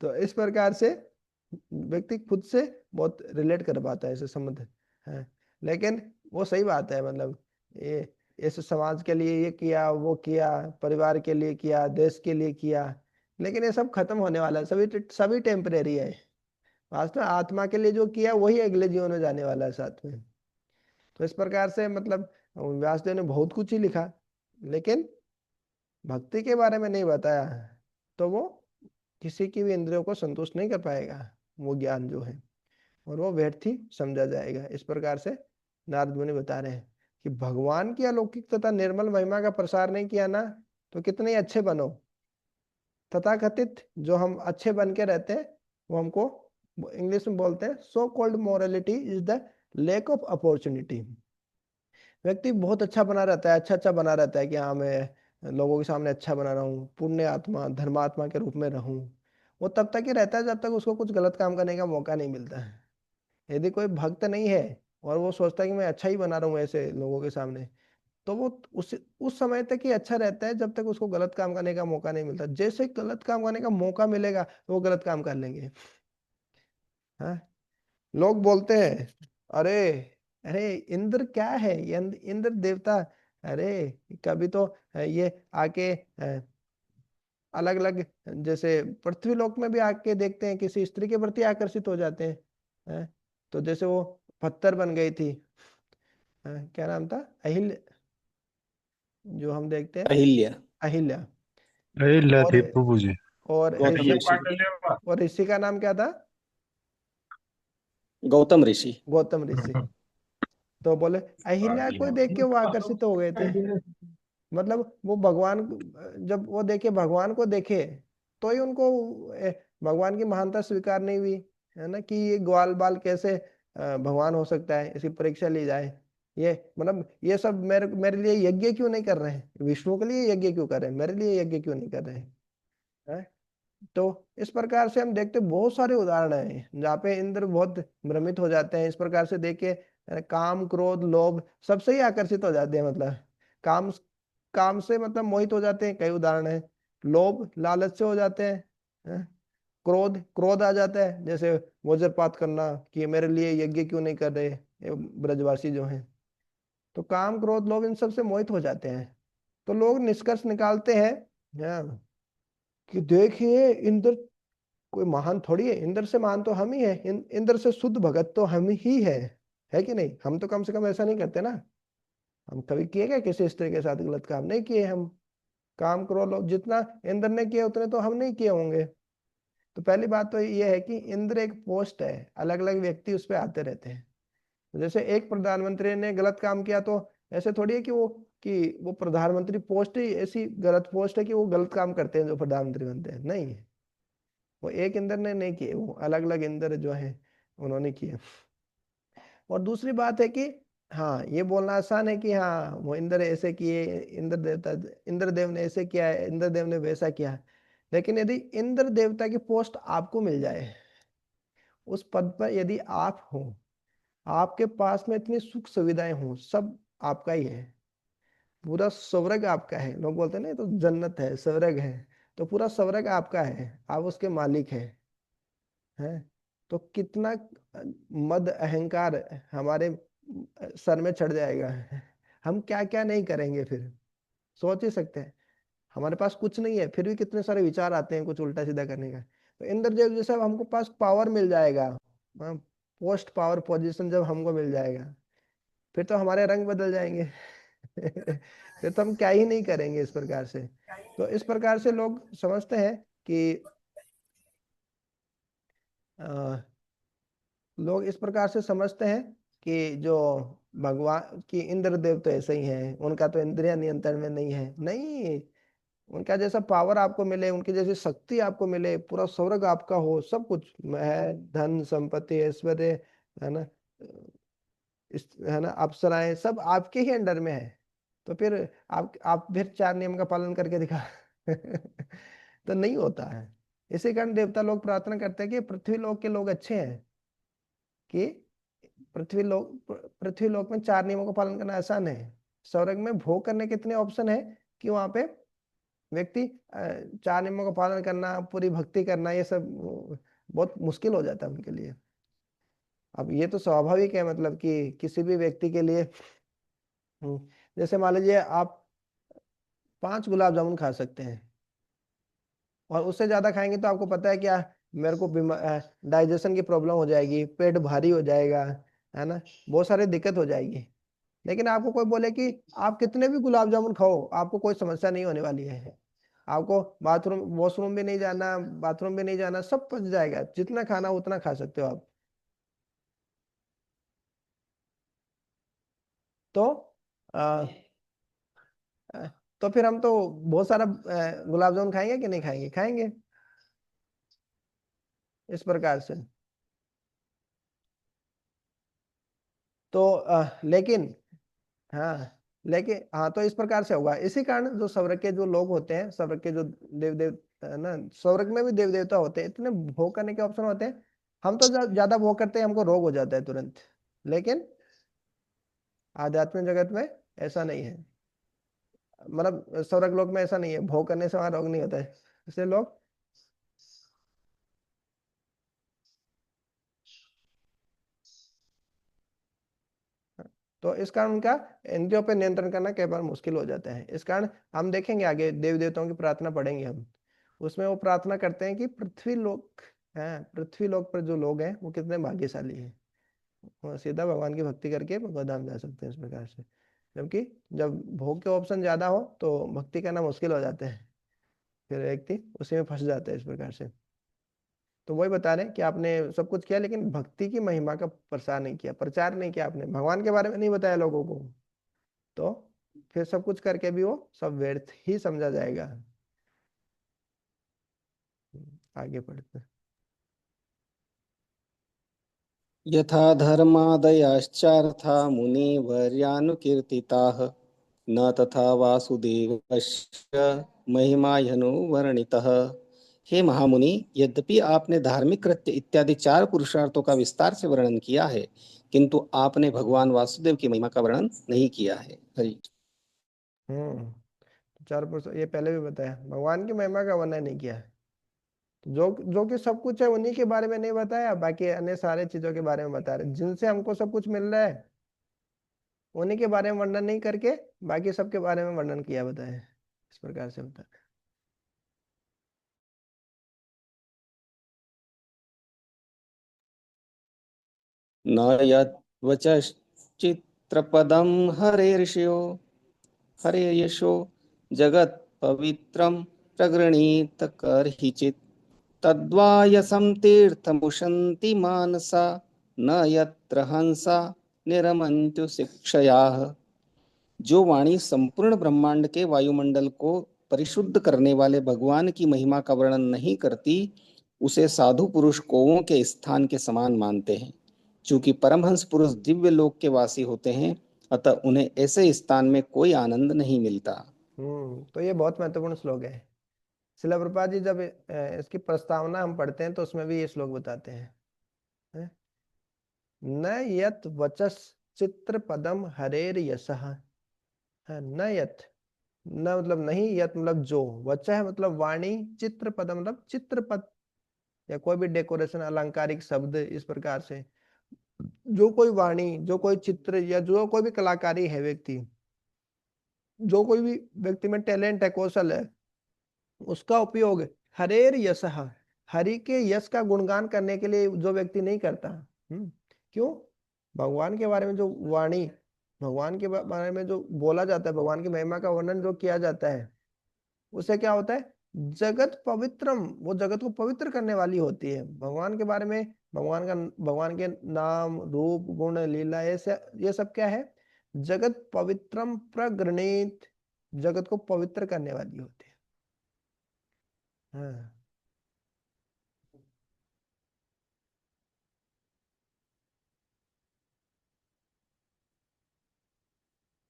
तो इस प्रकार से व्यक्ति खुद से बहुत रिलेट कर पाता है ऐसे संबंध है। लेकिन वो सही बात है, मतलब ये इस समाज के लिए ये किया वो किया, परिवार के लिए किया, देश के लिए किया, लेकिन ये सब खत्म होने वाला है, सभी सभी टेम्परेरी है। वास्तव में आत्मा के लिए जो किया वही अगले जीवन में जाने वाला है साथ में। तो इस प्रकार से मतलब व्यासदेव ने बहुत कुछ ही लिखा, लेकिन भक्ति के बारे में नहीं बताया, तो वो किसी की भी इंद्रियों को संतुष्ट नहीं कर पाएगा वो ज्ञान जो है, और वो व्यर्थ ही समझा जाएगा। इस प्रकार से नारद मुनि बता रहे हैं कि भगवान की अलौकिक तथा निर्मल महिमा का प्रसार नहीं किया ना, तो कितने ही अच्छे बनो, तथाकथित जो हम अच्छे बन के रहते हैं, वो हमको इंग्लिश में बोलते हैं so called morality is the lack of opportunity. व्यक्ति बहुत अच्छा बना रहता है, अच्छा अच्छा बना रहता है कि हाँ मैं लोगों के सामने अच्छा बना रहा हूँ, पुण्य आत्मा धर्मात्मा के रूप में रहूं, वो तब तक ही रहता है जब तक उसको कुछ गलत काम करने का मौका नहीं मिलता है। यदि कोई भक्त नहीं है और वो सोचता है कि मैं अच्छा ही बना रहा हूँ ऐसे लोगों के सामने, तो वो उस समय तक ही अच्छा रहता है जब तक उसको गलत काम करने का मौका नहीं मिलता। जैसे ही गलत काम करने का मौका मिलेगा तो वो गलत काम कर लेंगे। हाँ, लोग बोलते हैं, अरे अरे इंद्र क्या है, ये इंद्र देवता, अरे कभी तो ये आके अलग अलग, जैसे पृथ्वी लोक में भी आके देखते हैं किसी स्त्री के प्रति आकर्षित हो जाते हैं। तो जैसे वो पत्थर बन गई थी, क्या नाम था, अहिल्य, जो हम देखते हैं अहिल्या। अहिल्या। अहिल्या और थी प्रभु जी। और गौतम ऋषि, ऋषि। और ऋषि का नाम क्या था, गौतम ऋषि। गौतम ऋषि। तो बोले अहिल्या को देख के वो आकर्षित हो गए थे, मतलब वो भगवान, जब वो देखे भगवान को देखे, तो ही उनको भगवान की महानता स्वीकार नहीं हुई, है ना, कि ये ग्वाल बाल कैसे भगवान हो सकता है, इसकी परीक्षा ली जाए। ये मतलब ये सब मेरे मेरे लिए यज्ञ क्यों नहीं कर रहे हैं, विष्णु के लिए यज्ञ क्यों कर रहे हैं, मेरे लिए यज्ञ क्यों नहीं कर रहे हैं। तो इस प्रकार से हम देखते बहुत सारे उदाहरण हैं जहाँ पे इंद्र बहुत भ्रमित हो जाते हैं, इस प्रकार से देख के काम क्रोध लोभ सबसे ही आकर्षित हो जाते हैं, मतलब काम काम से मतलब मोहित हो जाते हैं, कई उदाहरण है। लोभ लालच से हो जाते हैं, हैं? क्रोध क्रोध आ जाता है, जैसे वज्रपात करना कि मेरे लिए यज्ञ क्यों नहीं कर रहे ये ब्रजवासी जो हैं। तो काम क्रोध लोभ इन सब से मोहित हो जाते हैं। तो लोग निष्कर्ष निकालते हैं, हाँ, कि देखिए इंद्र कोई महान थोड़ी है, इंद्र से महान तो हम ही है, इंद्र से शुद्ध भगत तो हम ही है कि नहीं। हम तो कम से कम ऐसा नहीं करते ना, हम कभी किए क्या किसी स्त्री के साथ गलत काम नहीं किए हम। काम करो लो, जितना इंद्र ने किए उतने तो हम नहीं किए होंगे। तो पहली बात तो ये है कि इंद्र एक पोस्ट है, अलग अलग व्यक्ति उस पर आते रहते हैं। जैसे एक प्रधानमंत्री ने गलत काम किया तो ऐसे थोड़ी है कि वो प्रधानमंत्री पोस्ट ही ऐसी गलत पोस्ट है कि वो गलत काम करते हैं जो प्रधानमंत्री बनते हैं, नहीं। वो एक इंद्र ने नहीं किए, वो अलग अलग इंद्र जो है उन्होंने किए। और दूसरी बात है कि हाँ ये बोलना आसान है कि हाँ वो इंद्र ऐसे किए, इंद्र देवता इंद्रदेव ने ऐसे किया है, इंद्रदेव ने वैसा किया है। लेकिन यदि इंद्र देवता की पोस्ट आपको मिल जाए, उस पद पर यदि आप हो, आपके पास में इतनी सुख सुविधाएं हो, सब आपका ही है, पूरा स्वर्ग आपका है, लोग बोलते हैं ना ये तो जन्नत है स्वर्ग है, तो पूरा स्वर्ग आपका है, आप उसके मालिक हैं। तो कितना मद अहंकार हमारे सर में चढ़ जाएगा, हम क्या क्या नहीं करेंगे फिर, सोच ही सकते हैं। हमारे पास कुछ नहीं है फिर भी कितने सारे विचार आते हैं कुछ उल्टा सीधा करने का। तो इंद्रदेव जैसा हमको पास पावर मिल जाएगा, पोस्ट पावर पोजीशन जब हमको मिल जाएगा, फिर तो हमारे रंग बदल जाएंगे। फिर तो हम क्या ही नहीं करेंगे इस प्रकार से। तो इस प्रकार से लोग समझते हैं कि लोग इस प्रकार से समझते हैं कि जो भगवान की इंद्रदेव तो ऐसे ही हैं, उनका तो इंद्रिय नियंत्रण में नहीं है। नहीं, उनका जैसा पावर आपको मिले, उनकी जैसी शक्ति आपको मिले, पूरा स्वर्ग आपका हो, सब कुछ है, धन संपत्ति ऐश्वर्य, है ना, इस, है ना, अप्सराएं सब आपके ही अंडर में है, तो फिर आप फिर 4 नियम का पालन करके दिखा। तो नहीं होता है। इसी कारण देवता लोग प्रार्थना करते हैं कि पृथ्वी लोक के लोग अच्छे हैं, कि पृथ्वी लोक में 4 नियमों का पालन करना आसान है। स्वर्ग में भोग करने के इतने ऑप्शन है कि वहां पे व्यक्ति 4 नियमों का पालन करना, पूरी भक्ति करना, ये सब बहुत मुश्किल हो जाता है उनके लिए। अब ये तो स्वाभाविक है, मतलब कि किसी भी व्यक्ति के लिए, जैसे मान लीजिए आप 5 गुलाब जामुन खा सकते हैं, और उससे ज्यादा खाएंगे तो आपको पता है क्या, मेरे को डाइजेशन की प्रॉब्लम हो जाएगी, पेट भारी हो जाएगा, है ना, बहुत सारी दिक्कत हो जाएगी। लेकिन आपको कोई बोले कि आप कितने भी गुलाब जामुन खाओ, आपको कोई समस्या नहीं होने वाली है, आपको बाथरूम वॉशरूम भी नहीं जाना, बाथरूम भी नहीं जाना, सब पच जाएगा, जितना खाना उतना खा सकते हो आप। तो आ, आ, तो फिर हम तो बहुत सारा गुलाब जामुन खाएंगे कि नहीं खाएंगे, खाएंगे इस प्रकार से। तो लेकिन हाँ, लेकिन हाँ, तो इस प्रकार से होगा। इसी कारण जो स्वर्ग के जो लोग होते हैं, स्वर्ग के जो देव है ना, स्वर्ग में भी देव देवता होते हैं, इतने भोग करने के ऑप्शन होते हैं। हम तो ज्यादा भोग करते हैं, हमको रोग हो जाता है तुरंत। लेकिन आध्यात्मिक जगत में ऐसा नहीं है, मतलब स्वर्ग लोक में ऐसा नहीं है, भोग करने से वहां रोग नहीं होता है, इसलिए लोग, तो इस कारण उनका इंद्रियों पर नियंत्रण करना कई बार मुश्किल हो जाता है। इस कारण हम देखेंगे आगे देव देवताओं की प्रार्थना पढ़ेंगे हम, उसमें वो प्रार्थना करते हैं कि पृथ्वी लोक है, पृथ्वी लोक पर जो लोग हैं वो कितने भाग्यशाली हैं, वो सीधा भगवान की भक्ति करके भगवत धाम जा सकते हैं इस प्रकार से। जबकि जब भोग के ऑप्शन ज्यादा हो तो भक्ति करना मुश्किल हो जाते हैं, फिर व्यक्ति उसी में फंस जाता है इस प्रकार से। तो वही बता रहे हैं कि आपने सब कुछ किया, लेकिन भक्ति की महिमा का प्रसार नहीं किया, प्रचार नहीं किया, आपने भगवान के बारे में नहीं बताया लोगों को, तो फिर सब कुछ करके भी वो सब व्यर्थ ही समझा जाएगा। आगे पढ़ते हैं। यथा धर्मादयश्चार्था मुनिवर्यानुकीर्तिताः न तथा वासुदेवस्य महिमा वर्णितः। हे महामुनि, यद्यपि आपने धार्मिक कृत्य इत्यादि 4 पुरुषार्थों का विस्तार से वर्णन किया है, किंतु आपने भगवान वासुदेव की महिमा का वर्णन नहीं किया है। हरि। हम्म 4 पुरुष ये पहले भी बताया, भगवान की महिमा का वर्णन नहीं किया है। जो जो कि सब कुछ है उन्हीं के बारे में नहीं बताया, बाकी अन्य सारे चीजों के बारे में बता रहे, जिनसे हमको सब कुछ मिल रहा है उन्हीं के बारे में वर्णन नहीं करके बाकी सबके बारे में वर्णन किया, बताया इस प्रकार से बता। न यच्चित्रपदं हरेर्षयो हरेर्यशो जगत् पवित्रं प्रगृणीत कर्हिचित् तद्वायसं तीर्थमुशन्ति मानसा न यत्र हंसा निरमन्त्यु शिक्षयाः। जो वाणी संपूर्ण ब्रह्मांड के वायुमंडल को परिशुद्ध करने वाले भगवान की महिमा का वर्णन नहीं करती, उसे साधु पुरुष कौओं के स्थान के समान मानते हैं। चूंकि परमहंस पुरुष दिव्य लोक के वासी होते हैं, अतः उन्हें ऐसे स्थान में कोई आनंद नहीं मिलता। तो ये बहुत महत्वपूर्ण श्लोक है। शिला प्रभुपाद जी जब इसकी प्रस्तावना हम पढ़ते हैं तो उसमें भी ये श्लोक बताते हैं, हैं? न यत वचस चित्र पदम हरेर यशः, है न यत, न मतलब नहीं, यत मतलब जो, वचः मतलब वाणी, चित्र पद मतलब चित्रपद या कोई भी डेकोरेशन अलंकारिक शब्द, इस प्रकार से जो कोई वाणी, जो कोई चित्र या जो कोई भी कलाकारी है व्यक्ति, जो कोई भी व्यक्ति में टैलेंट है, कौशल है, उसका उपयोग हरेर यशः, हरि के यश का गुणगान करने के लिए जो व्यक्ति नहीं करता। क्यों? भगवान के बारे में जो वाणी, भगवान के बारे में जो बोला जाता है, भगवान की महिमा का वर्णन जो किया जाता है, उससे क्या होता है? जगत पवित्रम, वो जगत को पवित्र करने वाली होती है। भगवान के बारे में, भगवान के नाम, रूप, गुण, लीला, ये सब क्या है? जगत पवित्रम प्रगृणीत, जगत को पवित्र करने वाली होती है। हाँ।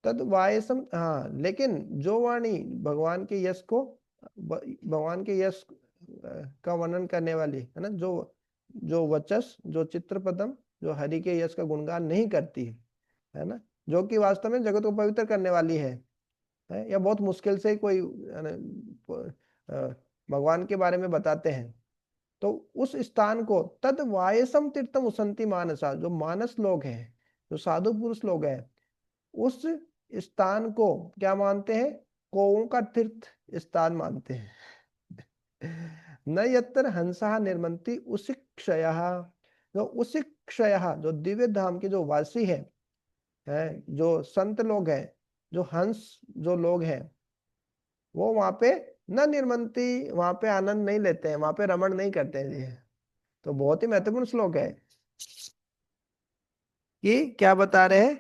तद वायसम, हाँ, लेकिन जो वाणी भगवान के यश को, भगवान के यश का वर्णन करने वाली है ना, जो जो वचस, जो चित्रपदम, जो हरि के यश का गुणगान नहीं करती है ना, जो कि वास्तव में जगत को पवित्र करने वाली है, या बहुत मुश्किल से कोई है ना, भगवान के बारे में बताते हैं, तो उस स्थान को तद वायसम तीर्थम उसंती मानसा, जो मानस लोग हैं, जो साधु पुरुष लोग हैं, उस स्थान को क्या मानते हैं? कौओं का तीर्थ स्थान मानते हैं। न यत्र हंसा निर्मंती उशिक्षय, जो उशिक्षय, जो दिव्य धाम के जो वासी है, जो संत लोग हैं, जो हंस जो लोग हैं, वो वहां पे न निर्मंती, वहां पे आनंद नहीं लेते हैं, वहां पे रमण नहीं करते हैं ये। तो बहुत ही महत्वपूर्ण श्लोक है कि क्या बता रहे हैं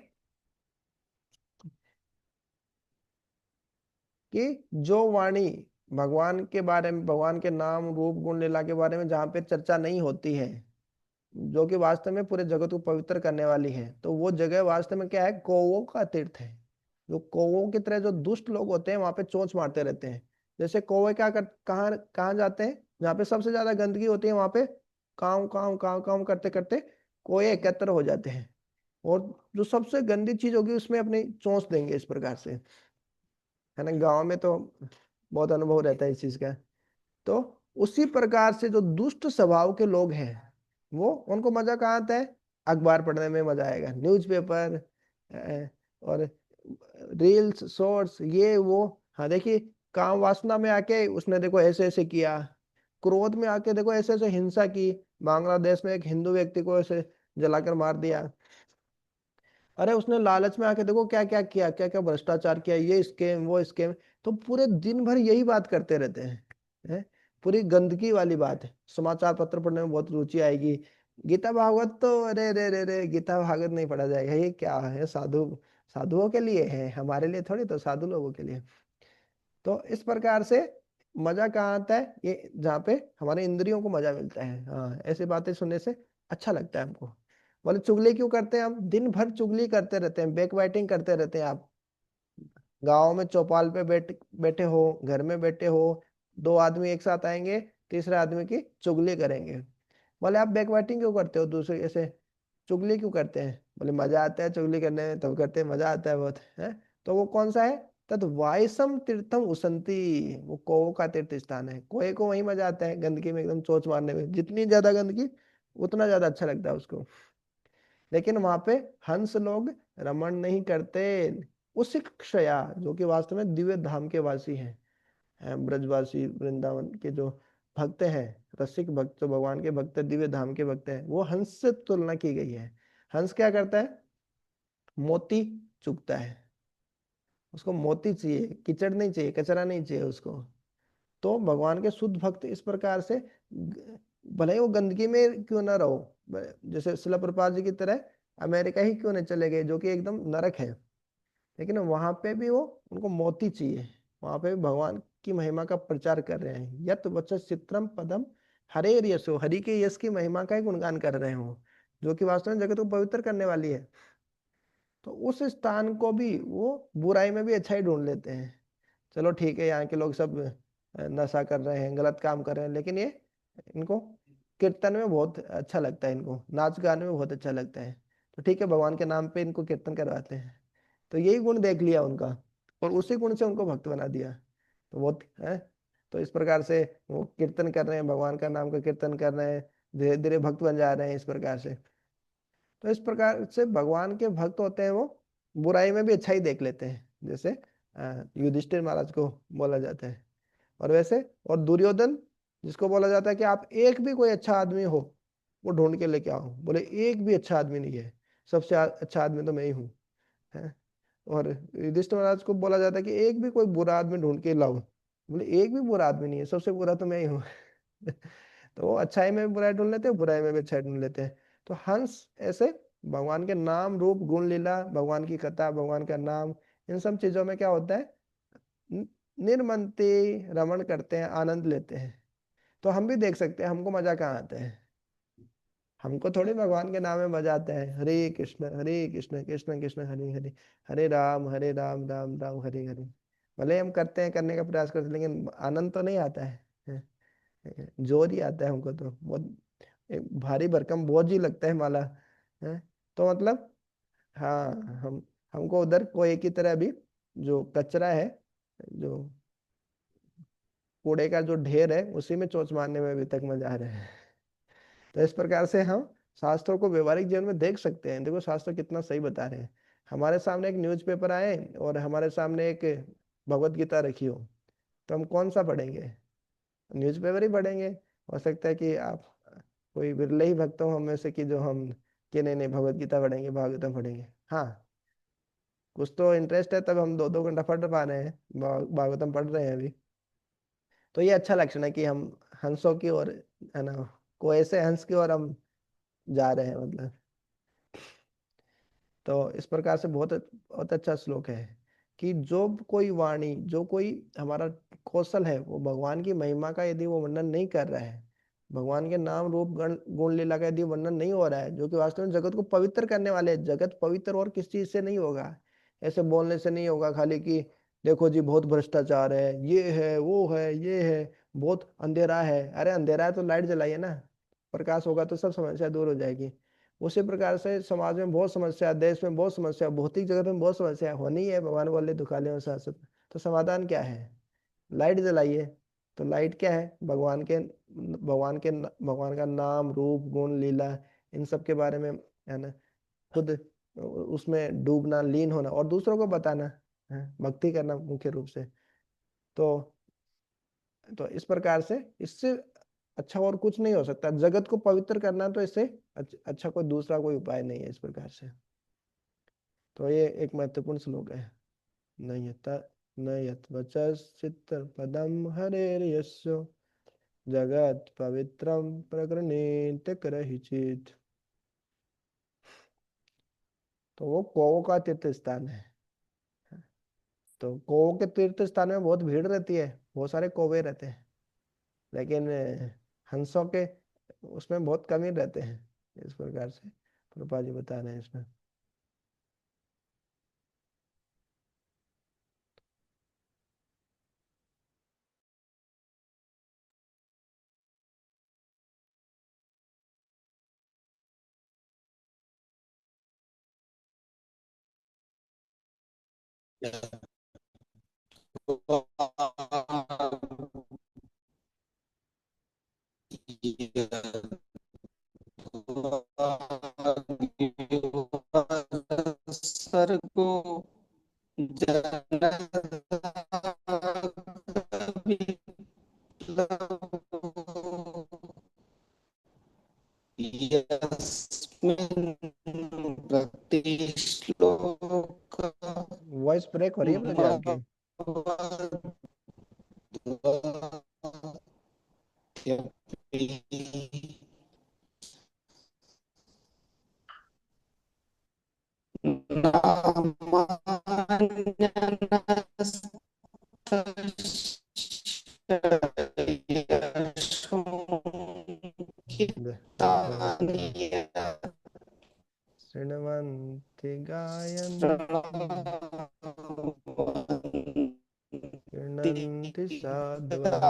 कि जो वाणी भगवान के बारे में, भगवान के नाम, रूप, गुण, लीला के बारे में जहाँ पे चर्चा नहीं होती है, जो कि वास्तव में पूरे जगत को पवित्र करने वाली है, तो वो जगह वास्तव में क्या है? कौओं का तीर्थ है। जो कौओं की तरह जो दुष्ट लोग होते हैं वहां पे चोंच मारते रहते हैं। जैसे कौवे क्या कर, कहाँ कहाँ जाते हैं? जहाँ पे सबसे ज्यादा गंदगी होती है वहां पे काव काव काव काव करते करते कौए एकत्र हो जाते हैं, और जो सबसे गंदी चीज होगी उसमें अपनी चोंच देंगे इस प्रकार से, है ना। गांव में तो बहुत अनुभव रहता है इस चीज का। तो उसी प्रकार से जो दुष्ट स्वभाव के लोग हैं, वो, उनको मजा कहाँ आता है? अखबार पढ़ने में मजा आएगा, न्यूज़पेपर और रील्स, शॉर्ट्स, ये वो। हाँ, देखिए, काम वासना में आके उसने देखो ऐसे ऐसे किया, क्रोध में आके देखो ऐसे ऐसे हिंसा की, बांग्लादेश में एक हिंदू व्यक्ति को ऐसे जलाकर मार दिया। अरे उसने लालच में आके देखो क्या क्या किया, क्या क्या भ्रष्टाचार किया, ये स्कैम, वो स्कैम। तो पूरे दिन भर यही बात करते रहते हैं, पूरी गंदगी वाली बात है। समाचार पत्र पढ़ने में बहुत रुचि आएगी। गीता भागवत तो अरे रे रे रे, गीता भागवत नहीं पढ़ा जाएगा, ये क्या है? साधुओं के लिए है, हमारे लिए थोड़ी, तो साधु लोगों के लिए। तो इस प्रकार से मजा कहाँ आता है? ये जहाँ पे हमारे इंद्रियों को मजा मिलता है। हाँ, ऐसी बातें सुनने से अच्छा लगता है हमको। बोले चुगली क्यों करते हैं? हम दिन भर चुगली करते रहते हैं, बैक बाइटिंग करते रहते हैं। आप गांव में चौपाल पे बैठे हो, घर में बैठे हो, दो आदमी एक साथ आएंगे, तीसरे आदमी की चुगली करेंगे। बोले आप बैक बाइटिंग क्यों करते हो? दूसरे ऐसे चुगली क्यों करते हैं? बोले मजा आता है चुगली करने में, तब करते हैं, मजा आता है बहुत, है। तो वो कौन सा है? तद वायसम तीर्थम उसंती, वो कौओं का तीर्थ स्थान है। कोए को वही मजा आता है, गंदगी में एकदम चोंच मारने में। जितनी ज्यादा गंदगी उतना ज्यादा अच्छा लगता है उसको। लेकिन वहां पे हंस लोग रमण नहीं करते। उस क्षया, जो कि वास्तव में दिव्य धाम के वासी हैं, ब्रजवासी, वृंदावन के जो भक्त हैं, रसिक भक्त, जो भगवान के भक्त, दिव्य धाम के भक्त हैं, वो हंस से तुलना की गई है। हंस क्या करता है? मोती चुगता है, उसको मोती चाहिए, कीचड़ नहीं चाहिए, कचरा नहीं चाहिए उसको। तो भगवान के शुद्ध भक्त इस प्रकार से, भले ही वो गंदगी में क्यों ना रहो, जैसे शिला प्रभुपाद जी की तरह अमेरिका ही क्यों नहीं चले गए, जो कि एकदम नरक है, लेकिन वहां पे भी वो, उनको मोती चाहिए। वहां पे भी भगवान की महिमा का प्रचार कर रहे हैं। यत वचस चित्रम पदम हरे यशो, हरि के यश की महिमा का ही गुणगान कर रहे हो, जो कि वास्तव में जगत को पवित्र करने वाली है। तो उस स्थान को भी वो बुराई में भी अच्छाई ढूंढ लेते हैं। चलो ठीक है, यहाँ के लोग सब नशा कर रहे हैं, गलत काम कर रहे हैं, लेकिन ये, इनको कीर्तन में बहुत अच्छा लगता है, इनको नाच गाने में बहुत अच्छा लगता है, तो ठीक है, भगवान के नाम पे इनको कीर्तन करवाते हैं। तो यही गुण देख लिया उनका, और उसी गुण से उनको भक्त बना दिया। तो बहुत है। तो इस प्रकार से वो कीर्तन कर रहे हैं, भगवान का नाम का कीर्तन कर रहे हैं, धीरे धीरे भक्त बन जा रहे हैं इस प्रकार से। तो इस प्रकार से भगवान के भक्त होते हैं, वो बुराई में भी अच्छाई देख लेते हैं, जैसे युधिष्ठिर महाराज को बोला जाता है। और वैसे, और दुर्योधन जिसको बोला जाता है कि आप एक भी कोई अच्छा आदमी हो वो ढूंढ के लेके आओ। बोले एक भी अच्छा आदमी नहीं है, सबसे अच्छा आदमी तो मैं ही हूँ, है। और युधिष्ठिर महाराज को बोला जाता है कि एक भी कोई बुरा आदमी ढूंढ के लाओ। बोले एक भी बुरा आदमी नहीं है, सबसे बुरा तो मैं ही हूँ। तो वो अच्छाई में भी बुराई ढूंढ लेते हैं, बुराई में भी अच्छाई ढूंढ लेते हैं। तो हंस ऐसे भगवान के नाम रूप गुण लीला, भगवान की कथा, भगवान का नाम, इन सब चीजों में क्या होता है, न- निर्मनते रमण करते हैं, आनंद लेते हैं। तो हम भी देख सकते हैं, हमको मजा कहाँ आता है। हमको थोड़ी भगवान के नाम में मजा आता है। हरे कृष्ण कृष्ण कृष्ण हरे हरे, हरे राम राम राम हरे हरे। भले हम करते हैं, करने का प्रयास करते हैं, लेकिन आनंद तो नहीं आता है। जोर ही आता है हमको, तो बहुत एक भारी भरकम बोझ ही लगता है माला, है। तो मतलब हाँ, हम हमको उधर कोई की तरह भी जो कचरा है, जो कूड़े का जो ढेर है, उसी में चोंच मारने में अभी तक मजा आ रहा है। तो इस प्रकार से हम शास्त्रों को व्यवहारिक जीवन में देख सकते हैं। देखो शास्त्र कितना सही बता रहे हैं। हमारे सामने एक न्यूज़पेपर आए और हमारे सामने एक भगवत गीता रखी हो, तो हम कौन सा पढ़ेंगे? न्यूज़पेपर ही पढ़ेंगे। हो सकता है कि आप कोई बिरले ही भक्त हो हम में से कि जो हम कि नहीं नहीं भगवत गीता पढ़ेंगे, भागवतम पढ़ेंगे। हाँ, कुछ तो इंटरेस्ट है, तब हम दो दो घंटा पढ़ पा रहे हैं, भागवतम पढ़ रहे हैं अभी। तो ये अच्छा लक्षण है कि हम हंसों की ओर, है ना, को ऐसे हंस की ओर हम जा रहे हैं मतलब। तो इस प्रकार से बहुत बहुत अच्छा श्लोक है कि जो कोई वाणी, जो कोई हमारा कौशल है, वो भगवान की महिमा का यदि वो वर्णन नहीं कर रहा है, भगवान के नाम रूप गण गुण लीला का यदि वर्णन नहीं हो रहा है, जो कि वास्तव में जगत को पवित्र करने वाले हैं। जगत पवित्र और किस चीज से नहीं होगा, ऐसे बोलने से नहीं होगा खाली कि देखो जी बहुत भ्रष्टाचार है, ये है वो है ये है, बहुत अंधेरा है। अरे अंधेरा है तो लाइट जलाइए ना, प्रकाश होगा तो सब समस्या दूर हो जाएगी। उसी प्रकार से समाज में बहुत समस्या, देश में बहुत समस्या, भौतिक जगत में बहुत समस्या होनी है। भगवान बोले दुखालय और शाश्वत। तो समाधान क्या है? लाइट जलाइए। तो लाइट क्या है? भगवान का नाम रूप गुण लीला, इन सब के बारे में, है ना, खुद उसमें डूबना, लीन होना और दूसरों को बताना, है, भक्ति करना मुख्य रूप से। तो इस प्रकार से इससे अच्छा और कुछ नहीं हो सकता। जगत को पवित्र करना, तो इससे अच्छा कोई दूसरा कोई उपाय नहीं है इस प्रकार से। तो ये एक महत्वपूर्ण श्लोक है। न यत न यत्वचश्चित् पदम हरेर्यस्य जगत पवित्रम प्रगृणीत करहिचित्। तो वो कौओं का तीर्थ स्थान है। तो कौओं के तीर्थ स्थान में बहुत भीड़ रहती है, बहुत सारे कौवे रहते हैं, लेकिन हंसों के उसमें बहुत कम ही रहते हैं। इस प्रकार से प्रभुपाद जी बता रहे हैं इसमें। सर्गो जनविप्लवो यस्मिन् भक्तिश्लोक वॉइस ब्रेक हो रही है प्रभु जी आपकी। देवता शृण्वन्ति गायन्ति गृह्णन्ति साधवः।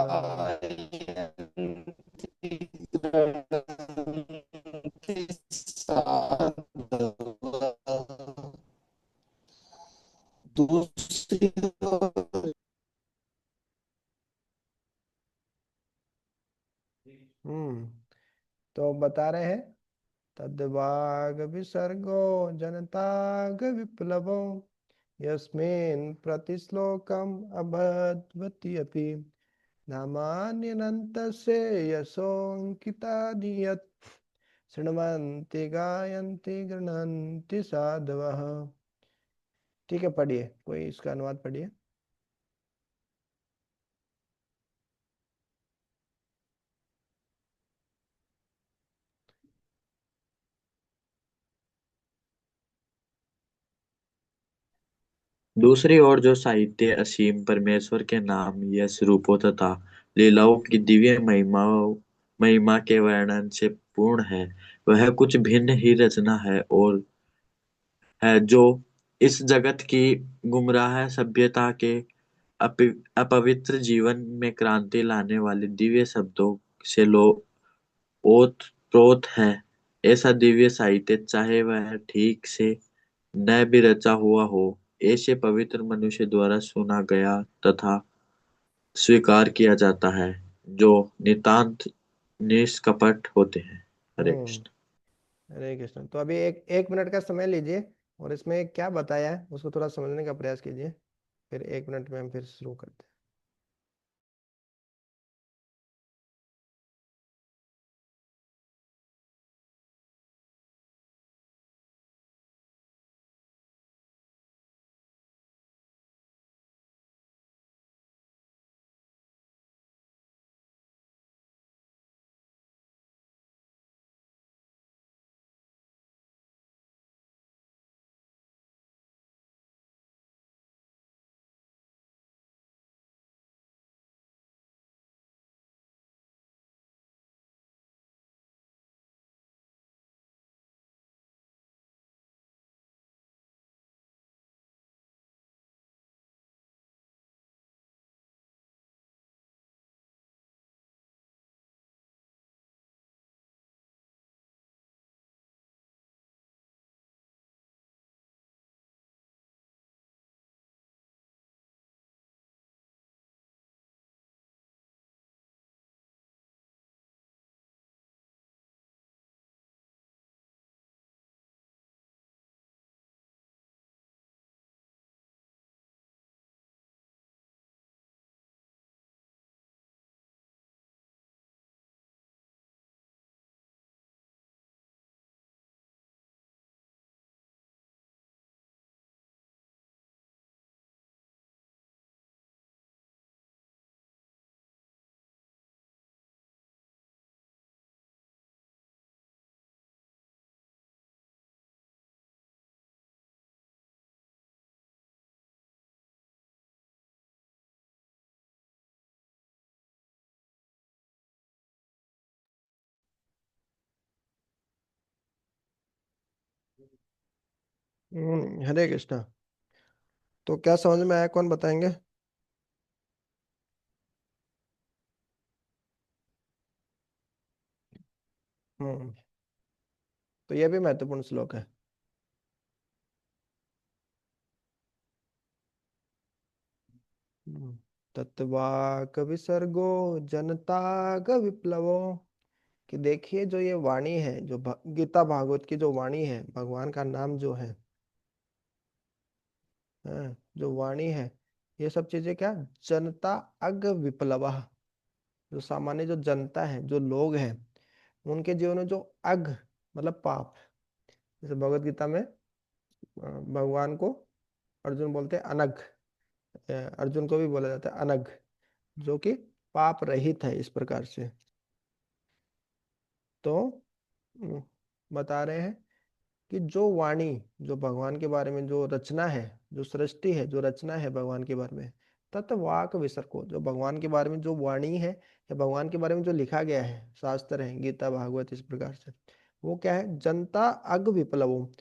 दूसरी ओर हम्म। तो बता रहे हैं, तद्वाग विसर्गो जनताग विप्लवो यस्मिन् प्रतिश्लोकम अभद्वति अपि नामान्यनन्तस्य यशोऽङ्कितानि यत् शृण्वन्ति गायन्ति गृह्णन्ति साधवः। ठीक है, पढ़िए, कोई इसका अनुवाद पढ़िए। दूसरी ओर जो साहित्य असीम परमेश्वर के नाम, यश, रूपों तथा लीलाओं की दिव्य महिमा के वर्णन से पूर्ण है, वह कुछ भिन्न ही रचना है और है जो इस जगत की गुमराह सभ्यता के अपवित्र जीवन में क्रांति लाने वाले दिव्य शब्दों से लो ओत प्रोत है। ऐसा दिव्य साहित्य, चाहे वह ठीक से न भी रचा हुआ हो, ऐसे पवित्र मनुष्य द्वारा सुना गया तथा स्वीकार किया जाता है, जो नितांत निष्कपट होते हैं। हरे हम्म कृष्ण। हरे कृष्ण। तो अभी एक एक मिनट का समय लीजिए और इसमें क्या बताया है उसको थोड़ा समझने का प्रयास कीजिए, फिर 1 मिनट में हम फिर शुरू करते हरे कृष्णा। तो क्या समझ में आया, कौन बताएंगे? हम्म तो यह भी महत्वपूर्ण श्लोक है। तत्वाक विसर्गो जनताग विप्लवो, कि देखिए जो ये वाणी है, जो गीता भागवत की जो वाणी है, भगवान का नाम जो है, जो वाणी है, ये सब चीजें क्या, जनता अग विप्लव, जो सामान्य जो जनता है, जो लोग हैं, उनके जीवन में जो अग मतलब पाप, जैसे भगवत गीता में भगवान को अर्जुन बोलते हैं अनग, अर्जुन को भी बोला जाता है अनग, जो कि पाप रहित है, इस प्रकार से। तो अ, बता रहे हैं कि जो वाणी, जो भगवान के बारे में जो रचना है, जो सृष्टि है, जो रचना है भगवान के बारे में, तत्वाक विसर्गो, जो भगवान के बारे में जो वाणी है या भगवान के बारे में जो लिखा गया है, शास्त्र है, गीता भागवत, इस प्रकार से, वो क्या है, जनता अग विप्लवो,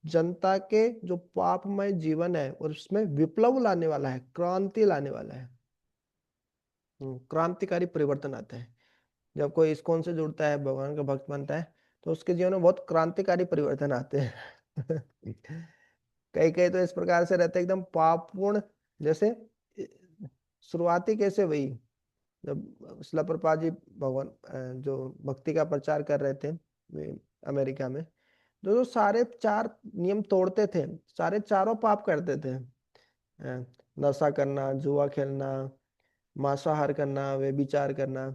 जनता के जो पापमय जीवन है और उसमें विप्लव लाने वाला है, क्रांति लाने वाला है। क्रांतिकारी परिवर्तन आता है जब कोई इस्कॉन से जुड़ता है, भगवान का भक्त बनता है, तो उसके जीवन में बहुत क्रांतिकारी परिवर्तन आते हैं। कई कई तो इस प्रकार से रहते हैं एकदम पापपूर्ण, जैसे शुरुआती कैसे हुई, जब शिला प्रभुपाद जी भगवान जो भक्ति का प्रचार कर रहे थे अमेरिका में, जो सारे 4 नियम तोड़ते थे, सारे चारों पाप करते थे, नशा करना, जुआ खेलना, मांसाहार करना, व्यभिचार करना।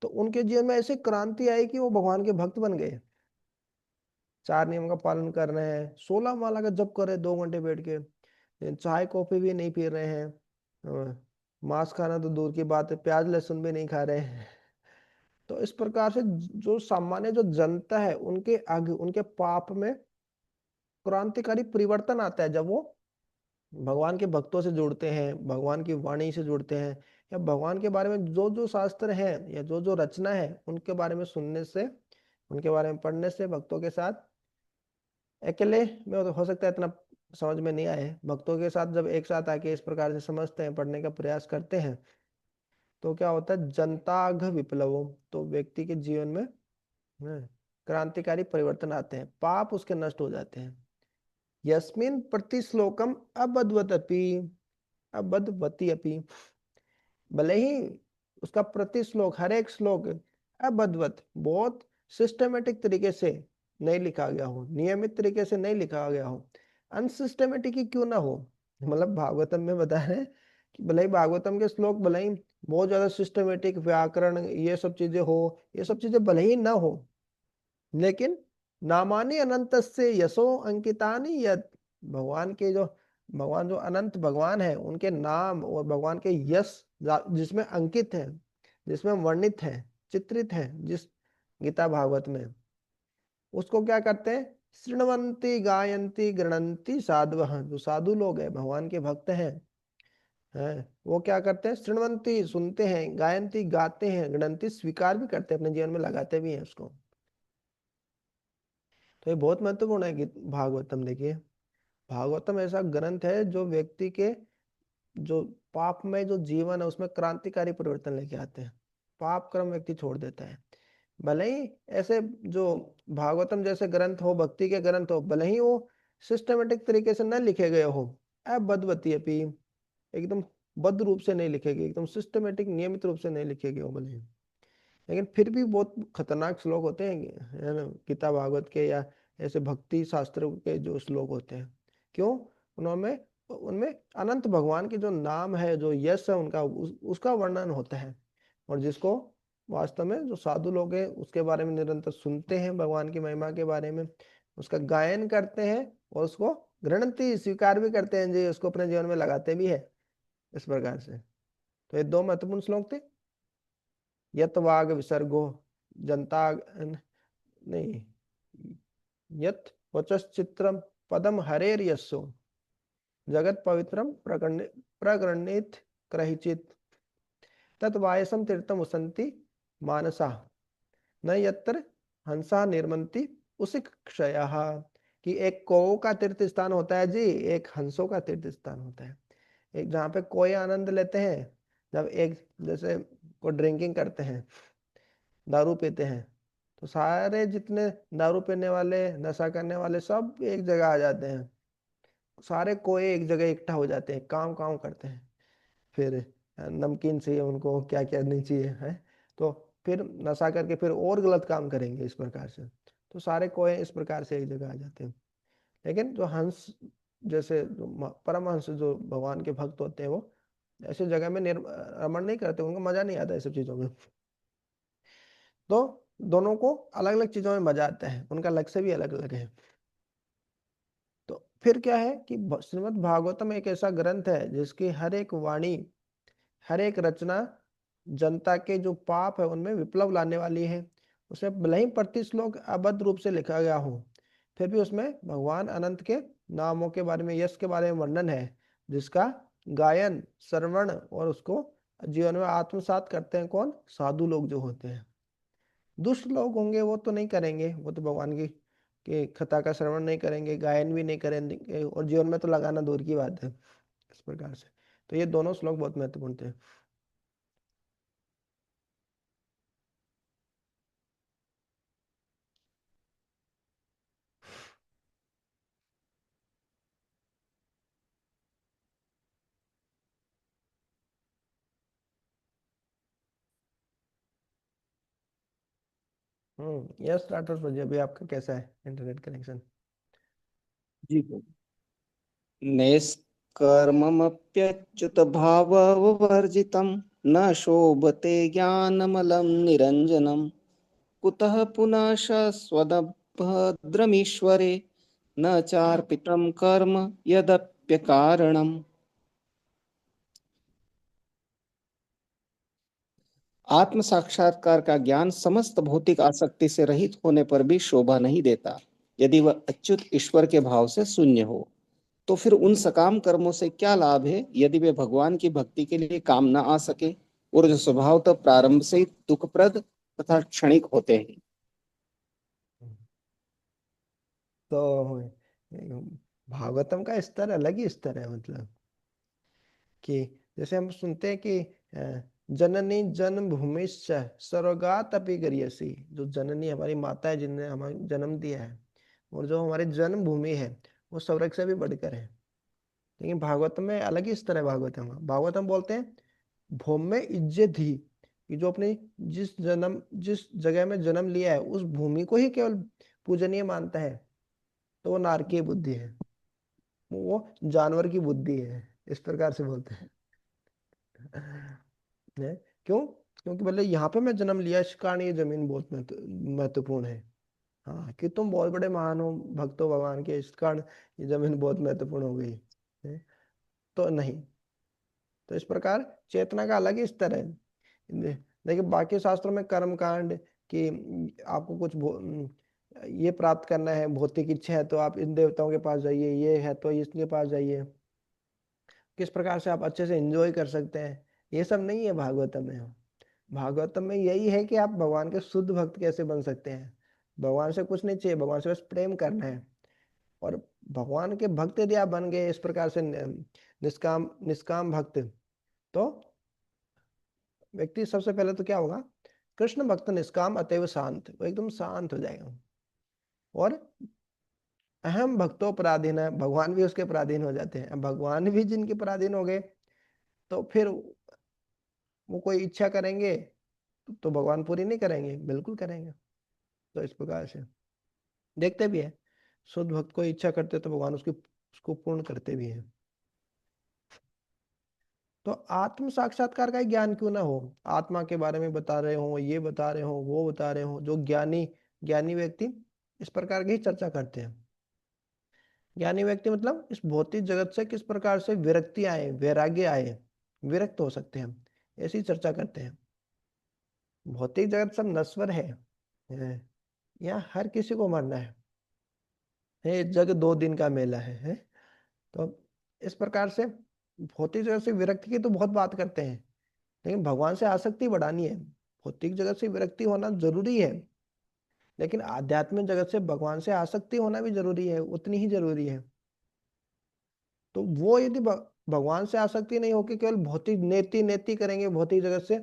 तो उनके जीवन में ऐसी क्रांति आई कि वो भगवान के भक्त बन गए। 4 नियम का पालन कर रहे हैं, 16 माला का जप कर रहे हैं 2 घंटे बैठ के, चाय कॉफी भी नहीं पी रहे हैं, मांस खाना तो दूर की बात है, प्याज लहसुन भी नहीं खा रहे हैं। तो इस प्रकार से जो सामान्य जो जनता है उनके आगे उनके पाप में क्रांतिकारी परिवर्तन आता है जब वो भगवान के भक्तों से जुड़ते हैं, भगवान की वाणी से जुड़ते हैं, या भगवान के बारे में जो जो शास्त्र हैं या जो जो रचना है उनके बारे में सुनने से, उनके बारे में पढ़ने से, भक्तों के साथ अकेले में हो सकता है इतना समझ में नहीं आए, भक्तों के साथ जब एक साथ आके इस प्रकार से समझते हैं, पढ़ने का प्रयास करते हैं, तो क्या होता है, जनताघ विप्लवो, तो व्यक्ति के जीवन में क्रांतिकारी परिवर्तन आते हैं, पाप उसके नष्ट हो जाते हैं। यस्मिन प्रति श्लोकम अबद्वतपि, अबद्वती अपि, भले ही उसका प्रति श्लोक, हर एक श्लोक अबद्वत, बहुत सिस्टमेटिक तरीके से नहीं लिखा गया हो, नियमित तरीके से नहीं लिखा गया हो, अनसिस्टमेटिक ही क्यों ना हो। मतलब भागवतम में बता रहे हैं कि भले ही भागवतम के श्लोक भले ही बहुत ज्यादा सिस्टमेटिक, व्याकरण ये सब चीजें हो, ये सब चीजें भले ही ना हो, लेकिन नामानि अनंतस्य यशो अंकितानि यत्, भगवान के जो भगवान जो अनंत भगवान है उनके नाम और भगवान के यश जिसमें अंकित है, जिसमें वर्णित है, चित्रित है जिस गीता भागवत में, उसको क्या करते हैं, शृण्वन्ति गायन्ति गृणन्ति साधवः, जो साधु लोग हैं, भगवान के भक्त हैं, वो क्या करते हैं, शृण्वन्ति सुनते हैं, गायन्ति गाते हैं, गृणन्ति स्वीकार भी करते हैं, अपने जीवन में लगाते भी हैं उसको। तो ये बहुत महत्वपूर्ण है भागवतम। देखिए भागवतम ऐसा ग्रंथ है जो व्यक्ति के जो पाप में जो जीवन है उसमें क्रांतिकारी परिवर्तन लेके आते हैं, पाप कर्म व्यक्ति छोड़ देता है। भले ही ऐसे जो भागवतम जैसे ग्रंथ हो, भक्ति के ग्रंथ हो, भले ही वो सिस्टमेटिक तरीके से न लिखे गए हो, अबद्वती अपि, एकदम बद्ध रूप से नहीं लिखे गए, एकदम सिस्टमेटिक नियमित रूप से नहीं लिखे गए हो भले ही, लेकिन फिर भी बहुत खतरनाक श्लोक होते हैं, है ना, गीता भागवत के या ऐसे भक्ति शास्त्र के जो श्लोक होते हैं। क्यों? उनमें उनमें अनंत भगवान के जो नाम है, जो यश है उनका, उसका वर्णन होता है, और जिसको वास्तव में जो साधु लोग हैं उसके बारे में निरंतर सुनते हैं, भगवान की महिमा के बारे में उसका गायन करते हैं, और उसको गृणंति स्वीकार भी करते हैं जी, उसको अपने जीवन में लगाते भी है इस प्रकार से। तो ये 2 महत्वपूर्ण श्लोक थे। यत वाग विसर्गो जनता नहीं, यत वचश्चित्रम पदम हरेर यस्सो जगत पवित्रम प्रगणित क्रहिचित तत् वायसम तीर्थम उसंति मानसा न यत्र हंसा निर्मंति उसिक क्षयः, कि एक कौ का तीर्थ स्थान होता है जी, एक हंसों का तीर्थ स्थान होता है। एक जहाँ पे कोई आनंद लेते हैं, जब एक जैसे को ड्रिंकिंग करते हैं, दारू पीते हैं, तो सारे जितने दारू पीने वाले, नशा करने वाले सब एक जगह आ जाते हैं, सारे कोई एक जगह इकट्ठा हो जाते हैं, काम काम करते हैं, फिर नमकीन चाहिए उनको, क्या क्या नहीं चाहिए है, तो फिर नशा करके फिर और गलत काम करेंगे इस प्रकार से। तो सारे कोई इस प्रकार से एक जगह आ जाते हैं। लेकिन जो हंस जैसे जो परमहंस जो भगवान के भक्त होते हैं, वो ऐसी जगह में रमण नहीं करते, उनको मजा नहीं आता ये सब चीजों में। तो दोनों को अलग अलग चीजों में मजा आता है, उनका लक्ष्य भी अलग अलग है। तो फिर क्या है कि श्रीमद् भागवतम एक ऐसा ग्रंथ है जिसकी हर एक वाणी, हर एक रचना जनता के जो पाप है उनमें विप्लव लाने वाली है। उसमें भले ही प्रति श्लोक अबद्ध रूप से लिखा गया हो, फिर भी उसमें भगवान अनंत के नामों के बारे में, यश के बारे में वर्णन है, जिसका गायन, श्रवण और उसको जीवन में आत्मसात करते हैं कौन? साधु लोग जो होते हैं। दुष्ट लोग होंगे वो तो नहीं करेंगे, वो तो भगवान की कथा का श्रवण नहीं करेंगे, गायन भी नहीं करेंगे, और जीवन में तो लगाना दूर की बात है इस प्रकार से। तो ये दोनों श्लोक बहुत महत्वपूर्ण थे। यस स्टार्टर पर अभी आपका कैसा है इंटरनेट कनेक्शन? जी। कर्ममप्यच्युत भाववर्जितं न शोभते ज्ञानमलं निरञ्जनम् कुतः पुनः स्वदभद्रमीश्वरे न चार्पितं कर्म यदप्यकारणम्। आत्म साक्षात्कार का ज्ञान समस्त भौतिक आसक्ति से रहित होने पर भी शोभा नहीं देता। यदि वह अच्युत ईश्वर के भाव से शून्य हो तो फिर उन सकाम कर्मों से क्या लाभ है यदि वे भगवान की भक्ति के लिए काम न आ सके और जो स्वभावतः प्रारंभ से ही दुखप्रद तथा क्षणिक होते हैं। तो भागवतम का स्तर अलग ही स्तर है, मतलब कि जैसे हम सुनते हैं कि जननी जन्मभूमिश्च स्वर्गात् अपि गरीयसी, जो जननी हमारी माता है जिनने हमें जन्म दिया है, और जो हमारी जन्मभूमि है वो स्वर्ग से भी बढ़कर है। लेकिन भागवतम में अलग ही स्तर है। भागवतम बोलते हैं भूमि इज्जत ही, कि जो अपने जिस जगह में जन्म लिया है उस भूमि को ही केवल पूजनीय मानता है, तो वो नारकीय बुद्धि है, वो जानवर की बुद्धि है, इस प्रकार से बोलते हैं। है? क्यों? क्योंकि बोले यहाँ पे मैं जन्म लिया, इस कारण ये जमीन बहुत महत्वपूर्ण है। हाँ, कि तुम बहुत बड़े महान हो, भक्त हो भगवान के, इस कारण ये जमीन बहुत महत्वपूर्ण हो गई है। तो नहीं, तो इस प्रकार चेतना का अलग ही स्तर है। देखिए बाकी शास्त्रों में कर्म कांड कि आपको कुछ ये प्राप्त करना है, भौतिक इच्छा है तो आप इन देवताओं के पास जाइए, ये है तो इसके पास जाइए, किस प्रकार से आप अच्छे से एंजॉय कर सकते हैं, ये सब नहीं है भागवतम में। भागवतम में यही है कि आप भगवान के शुद्ध भक्त कैसे बन सकते हैं। भगवान से कुछ नहीं चाहिए, भगवान से बस प्रेम करना है। और भगवान के भक्त यदि आप बन गए इस प्रकार से निष्काम निष्काम भक्त, तो व्यक्ति सबसे पहले तो क्या होगा, कृष्ण भक्त निष्काम अतएव शांत, वो एकदम शांत हो जाएगा। और अहम भक्तों पराधीन है, भगवान भी उसके पराधीन हो जाते हैं। अब भगवान भी जिनके पराधीन हो गए तो फिर वो कोई इच्छा करेंगे तो भगवान पूरी नहीं करेंगे, बिल्कुल करेंगे। तो इस प्रकार से देखते भी है, शुद्ध भक्त को इच्छा करते तो भगवान उसको पूर्ण करते भी हैं। तो आत्म साक्षात्कार का ज्ञान क्यों ना हो, आत्मा के बारे में बता रहे हो, ये बता रहे हो, वो बता रहे हो, जो ज्ञानी ज्ञानी व्यक्ति इस प्रकार की ही चर्चा करते हैं। ज्ञानी व्यक्ति मतलब इस भौतिक जगत से किस प्रकार से विरक्ति आए, वैराग्य आए, विरक्त हो सकते हैं, ऐसी चर्चा करते हैं। भौतिक जगत सब नश्वर है, यहाँ हर किसी को मरना है, जग 2 दिन का मेला है? तो इस प्रकार से भौतिक जगत से विरक्ति की तो बहुत बात करते हैं, लेकिन भगवान से आसक्ति बढ़ानी है। भौतिक जगत से विरक्ति होना जरूरी है, लेकिन आध्यात्मिक जगत से भगवान से आसक्ति होना भी जरूरी है, उतनी ही जरूरी है। तो वो यदि भगवान से आसक्ति नहीं होकर केवल भौतिक नेति नेति करेंगे, भौतिक जगत से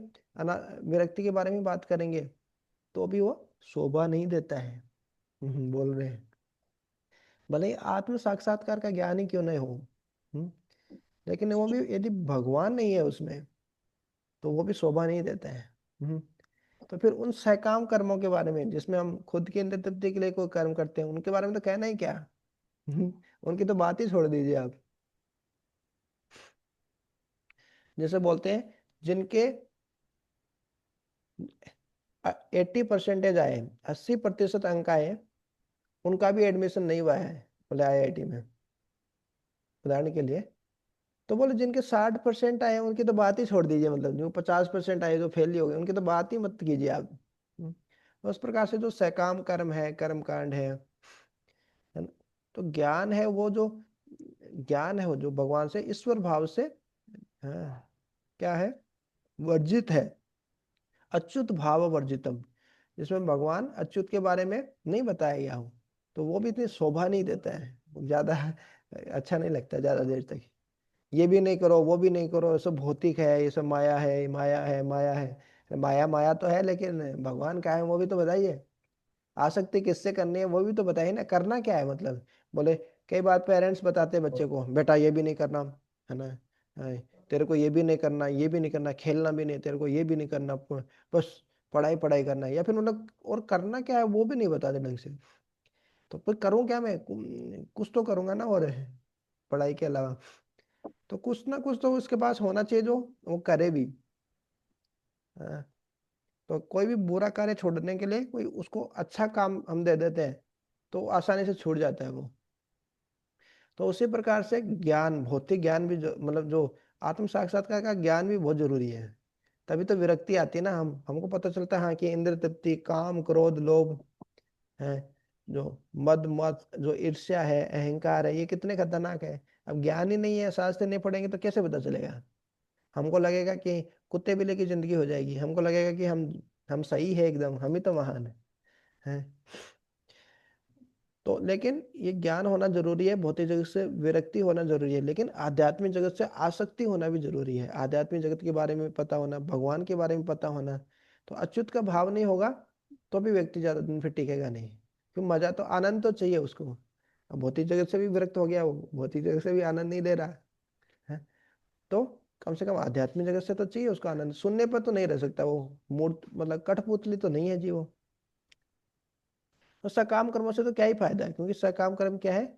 विरक्ति के बारे में बात करेंगे, तो भी वो शोभा नहीं देता है। बोल रहे हैं भले ही आत्म साक्षात्कार का ज्ञान ही क्यों नहीं हो, लेकिन वो भी यदि भगवान नहीं है उसमें तो वो भी शोभा नहीं देता है। तो फिर उन सहकाम कर्मों के बारे में जिसमें हम खुद की इंद्रिय तृप्ति के लिए कोई कर्म करते हैं, उनके बारे में तो कहना ही क्या। उनकी तो बात ही छोड़ दीजिए आप। जैसे बोलते हैं जिनके 80% आए, 80% अंक आए, उनका भी एडमिशन नहीं हुआ है बोले IIT में, उदाहरण के लिए। तो बोले जिनके 60% आए उनकी तो बात ही छोड़ दीजिए, मतलब जो 50% आए जो फेल ही हो गए उनकी तो बात ही मत कीजिए आप। तो उस प्रकार से जो सकाम कर्म है, कर्म कांड है ना? तो ज्ञान है वो जो ज्ञान है वो जो भगवान से ईश्वर भाव से, हाँ, क्या है, वर्जित है, अच्युत भाव वर्जितम, जिसमें भगवान अच्युत के बारे में नहीं बताया गया हो, तो वो भी इतनी शोभा नहीं देता है, ज्यादा अच्छा नहीं लगता ज्यादा देर तक। ये भी नहीं करो, वो भी नहीं करो, ये सब भौतिक है, ये सब माया है, माया है, माया है। माया माया तो है, लेकिन भगवान का है वो भी तो बताइए। आसक्ति किससे करनी है वो भी तो बताइए ना, करना क्या है मतलब। बोले कई बार पेरेंट्स बताते हैं बच्चे को, बेटा ये भी नहीं करना, है ना, हाँ, तेरे को ये भी नहीं करना, ये भी नहीं करना, खेलना भी नहीं, तेरे को ये भी नहीं करना, बस पढ़ाई पढ़ाई करना है। या फिर मतलब और करना क्या है वो भी नहीं बताते ढंग से। तो फिर करूँ क्या मैं, कुछ तो करूंगा ना और पढ़ाई के अलावा। तो कुछ ना कुछ तो उसके पास होना चाहिए जो वो करे भी। हाँ, तो कोई भी बुरा कार्य छोड़ने के लिए कोई उसको अच्छा काम हम दे देते हैं तो आसानी से छूट जाता है वो। तो उसी प्रकार से ज्ञान, भौतिक ज्ञान भी, जो मतलब जो आत्म साक्षात्कार का ज्ञान भी बहुत जरूरी है। तभी तो विरक्ति आती है ना, हमको पता चलता है हाँ कि इंद्र तृप्ति, काम, क्रोध, लोभ है, जो मद मत, जो ईर्ष्या है, अहंकार है, ये कितने खतरनाक है। अब ज्ञान ही नहीं है, शास्त्र नहीं पढ़ेंगे तो कैसे पता चलेगा। हमको लगेगा कि कुत्ते बिल्ली की जिंदगी हो जाएगी, हमको लगेगा कि हम सही है एकदम, हम ही तो महान है। तो लेकिन ये ज्ञान होना जरूरी है, भौतिक जगत से विरक्ति होना जरूरी है, लेकिन आध्यात्मिक जगत से आसक्ति होना भी जरूरी है। आध्यात्मिक जगत के बारे में पता होना, भगवान के बारे में पता होना। तो अच्युत का भाव नहीं होगा तो भी व्यक्ति ज्यादा दिन फिर टिकेगा नहीं, क्योंकि मजा तो, आनंद तो चाहिए उसको। अब भौतिक जगत से भी विरक्त हो गया, वो भौतिक जगत से भी आनंद नहीं ले रहा है, तो कम से कम आध्यात्मिक जगत से तो चाहिए उसको आनंद। सुनने पर तो नहीं रह सकता वो, मूर्त मतलब कठपुतली तो नहीं है जी वो। तो सकाम कर्मों से तो क्या ही फायदा है, क्योंकि सकाम कर्म क्या है,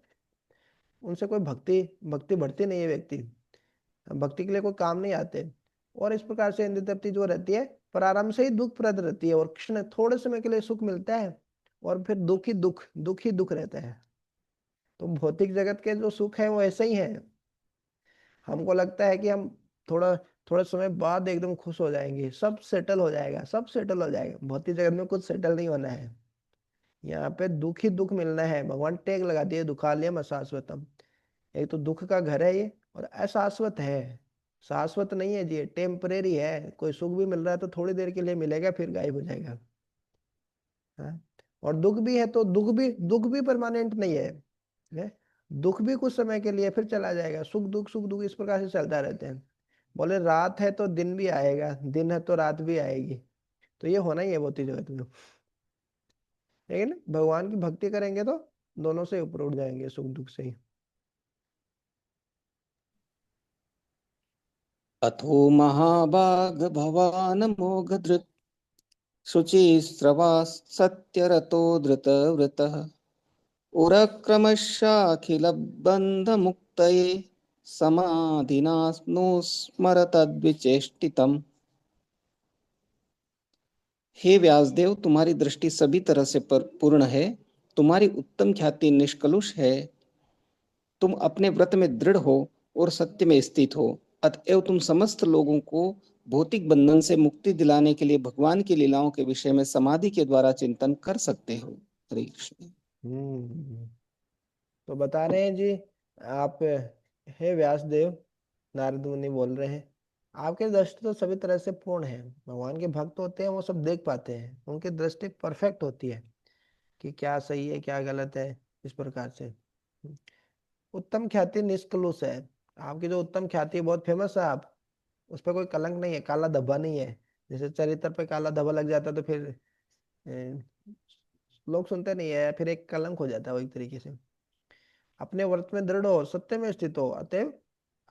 उनसे कोई भक्ति भक्ति बढ़ती नहीं है व्यक्ति, भक्ति के लिए कोई काम नहीं आते। और इस प्रकार से इंद्रिय तृप्ति जो रहती है प्रारंभ से ही दुखप्रद रहती है, और कृष्ण थोड़े समय के लिए सुख मिलता है और फिर दुख ही दुख रहता है। तो भौतिक जगत के जो सुख है वो ऐसे ही है। हमको लगता है कि हम थोड़ा थोड़ा समय बाद एकदम खुश हो जाएंगे, सब सेटल हो जाएगा, सब सेटल हो जाएगा। भौतिक जगत में कुछ सेटल नहीं होना है, यहाँ पे दुख ही दुख मिलना है। भगवान टैग लगा दिए, दुखालयम अशाश्वतम। एक तो दुख का घर है ये, और अशाश्वत है, शाश्वत नहीं है जी, ये टेम्परेरी है। कोई सुख भी मिल रहा है तो थोड़ी देर के लिए मिलेगा, फिर गायब हो जाएगा। हाँ? और दुख भी है तो दुख भी परमानेंट नहीं है? दुख भी कुछ समय के लिए फिर चला जाएगा, सुख दुख इस प्रकार से चलता रहते हैं। बोले रात है तो दिन भी आएगा, दिन है तो रात भी आएगी। तो ये होना ही है भौतिक जगत में। लेकिन भगवान की भक्ति करेंगे तो दोनों से ऊपर उठ जाएंगे, सुख दुख से ही। अथो महाभाग भवान मोघधृत् शुचिस्रवा सत्यरतो धृतव्रतः उरक्रमशाखिलबन्धमुक्तये समाधिना स्नुस्मरतद्विचेष्टितम्। हे व्यासदेव, तुम्हारी दृष्टि सभी तरह से पूर्ण है, तुम्हारी उत्तम ख्याति निष्कलुष है, तुम अपने व्रत में दृढ़ हो और सत्य में स्थित हो, अतएव तुम समस्त लोगों को भौतिक बंधन से मुक्ति दिलाने के लिए भगवान की लीलाओं के विषय में समाधि के द्वारा चिंतन कर सकते हो। हरे कृष्ण। हम्म तो बता रहे हैं जी, आप, हे व्यासदेव, नारद मुनि बोल रहे हैं, आपके दृष्टि तो सभी तरह से पूर्ण है। भगवान के भक्त होते हैं वो सब देख पाते हैं, उनकी दृष्टि परफेक्ट होती है कि क्या सही है क्या गलत है, इस प्रकार से। उत्तम ख्याति निष्कलुष है, आपकी जो उत्तम ख्याति है, बहुत फेमस है आप, उस पर कोई कलंक नहीं है, काला धब्बा नहीं है। जैसे चरित्र पे काला धब्बा लग जाता है तो फिर अ, लोग सुनते नहीं है, फिर एक कलंक हो जाता है वो एक तरीके से। अपने व्रत में दृढ़ हो, सत्य में स्थित हो, अतएव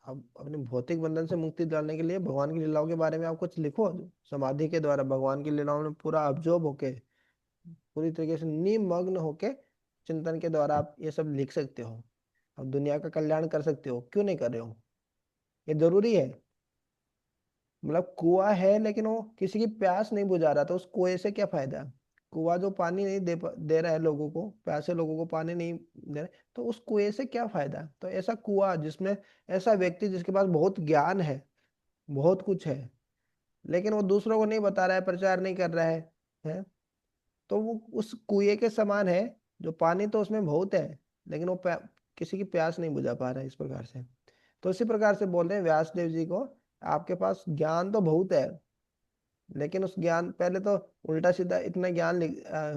अब अपने भौतिक बंधन से मुक्ति दिलाने के लिए भगवान की लीलाओं के बारे में आप कुछ लिखो। समाधि के द्वारा भगवान की लीलाओं में पूरा अब्जॉर्ब होके, पूरी तरीके से निमग्न होके चिंतन के द्वारा आप ये सब लिख सकते हो। अब दुनिया का कल्याण कर सकते हो, क्यों नहीं कर रहे हो? ये जरूरी है। मतलब कुआं है लेकिन वो किसी की प्यास नहीं बुझा रहा, तो उस कुएं से क्या फायदा? कुआं जो पानी नहीं दे रहा है लोगों को, प्यासे लोगों को पानी नहीं दे रहा, तो उस कुएं से क्या फायदा? तो ऐसा कुआं जिसमें, ऐसा व्यक्ति जिसके पास बहुत ज्ञान है, बहुत कुछ है, लेकिन वो दूसरों को नहीं बता रहा है, प्रचार नहीं कर रहा है, तो वो उस कुएं के समान है, जो पानी तो उसमें बहुत है, लेकिन वो किसी की प्यास नहीं बुझा पा रहा है, इस प्रकार से। तो इसी प्रकार से बोल रहे हैं व्यासदेव जी को, आपके पास ज्ञान तो बहुत है, लेकिन उस ज्ञान, पहले तो उल्टा सीधा इतना ज्ञान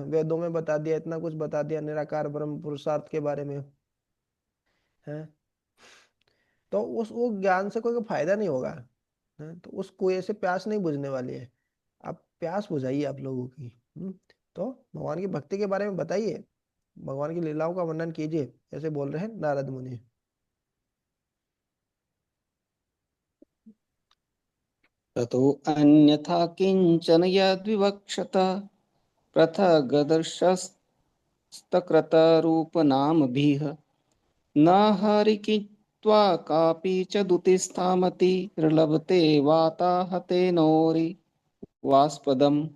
वेदों में बता दिया, इतना कुछ बता दिया निराकार ब्रह्म पुरुषार्थ के बारे में है, तो उस वो ज्ञान से कोई फायदा नहीं होगा है? तो उस कुएं से प्यास नहीं बुझने वाली है। आप प्यास बुझाइए आप लोगों की। तो भगवान की भक्ति के बारे में बताइए, भगवान की लीलाओं का वर्णन कीजिए, ऐसे बोल रहे हैं नारद मुनि। ततो अन्यथा किंचन यद्विवक्षत पृथगदर्शस्तकृतरूपनामभिः न हरिकिंचिदप्यवगम्यते त्वा कापि च दुतिस्थामति लभते वाताहते नोरि वास्पदम।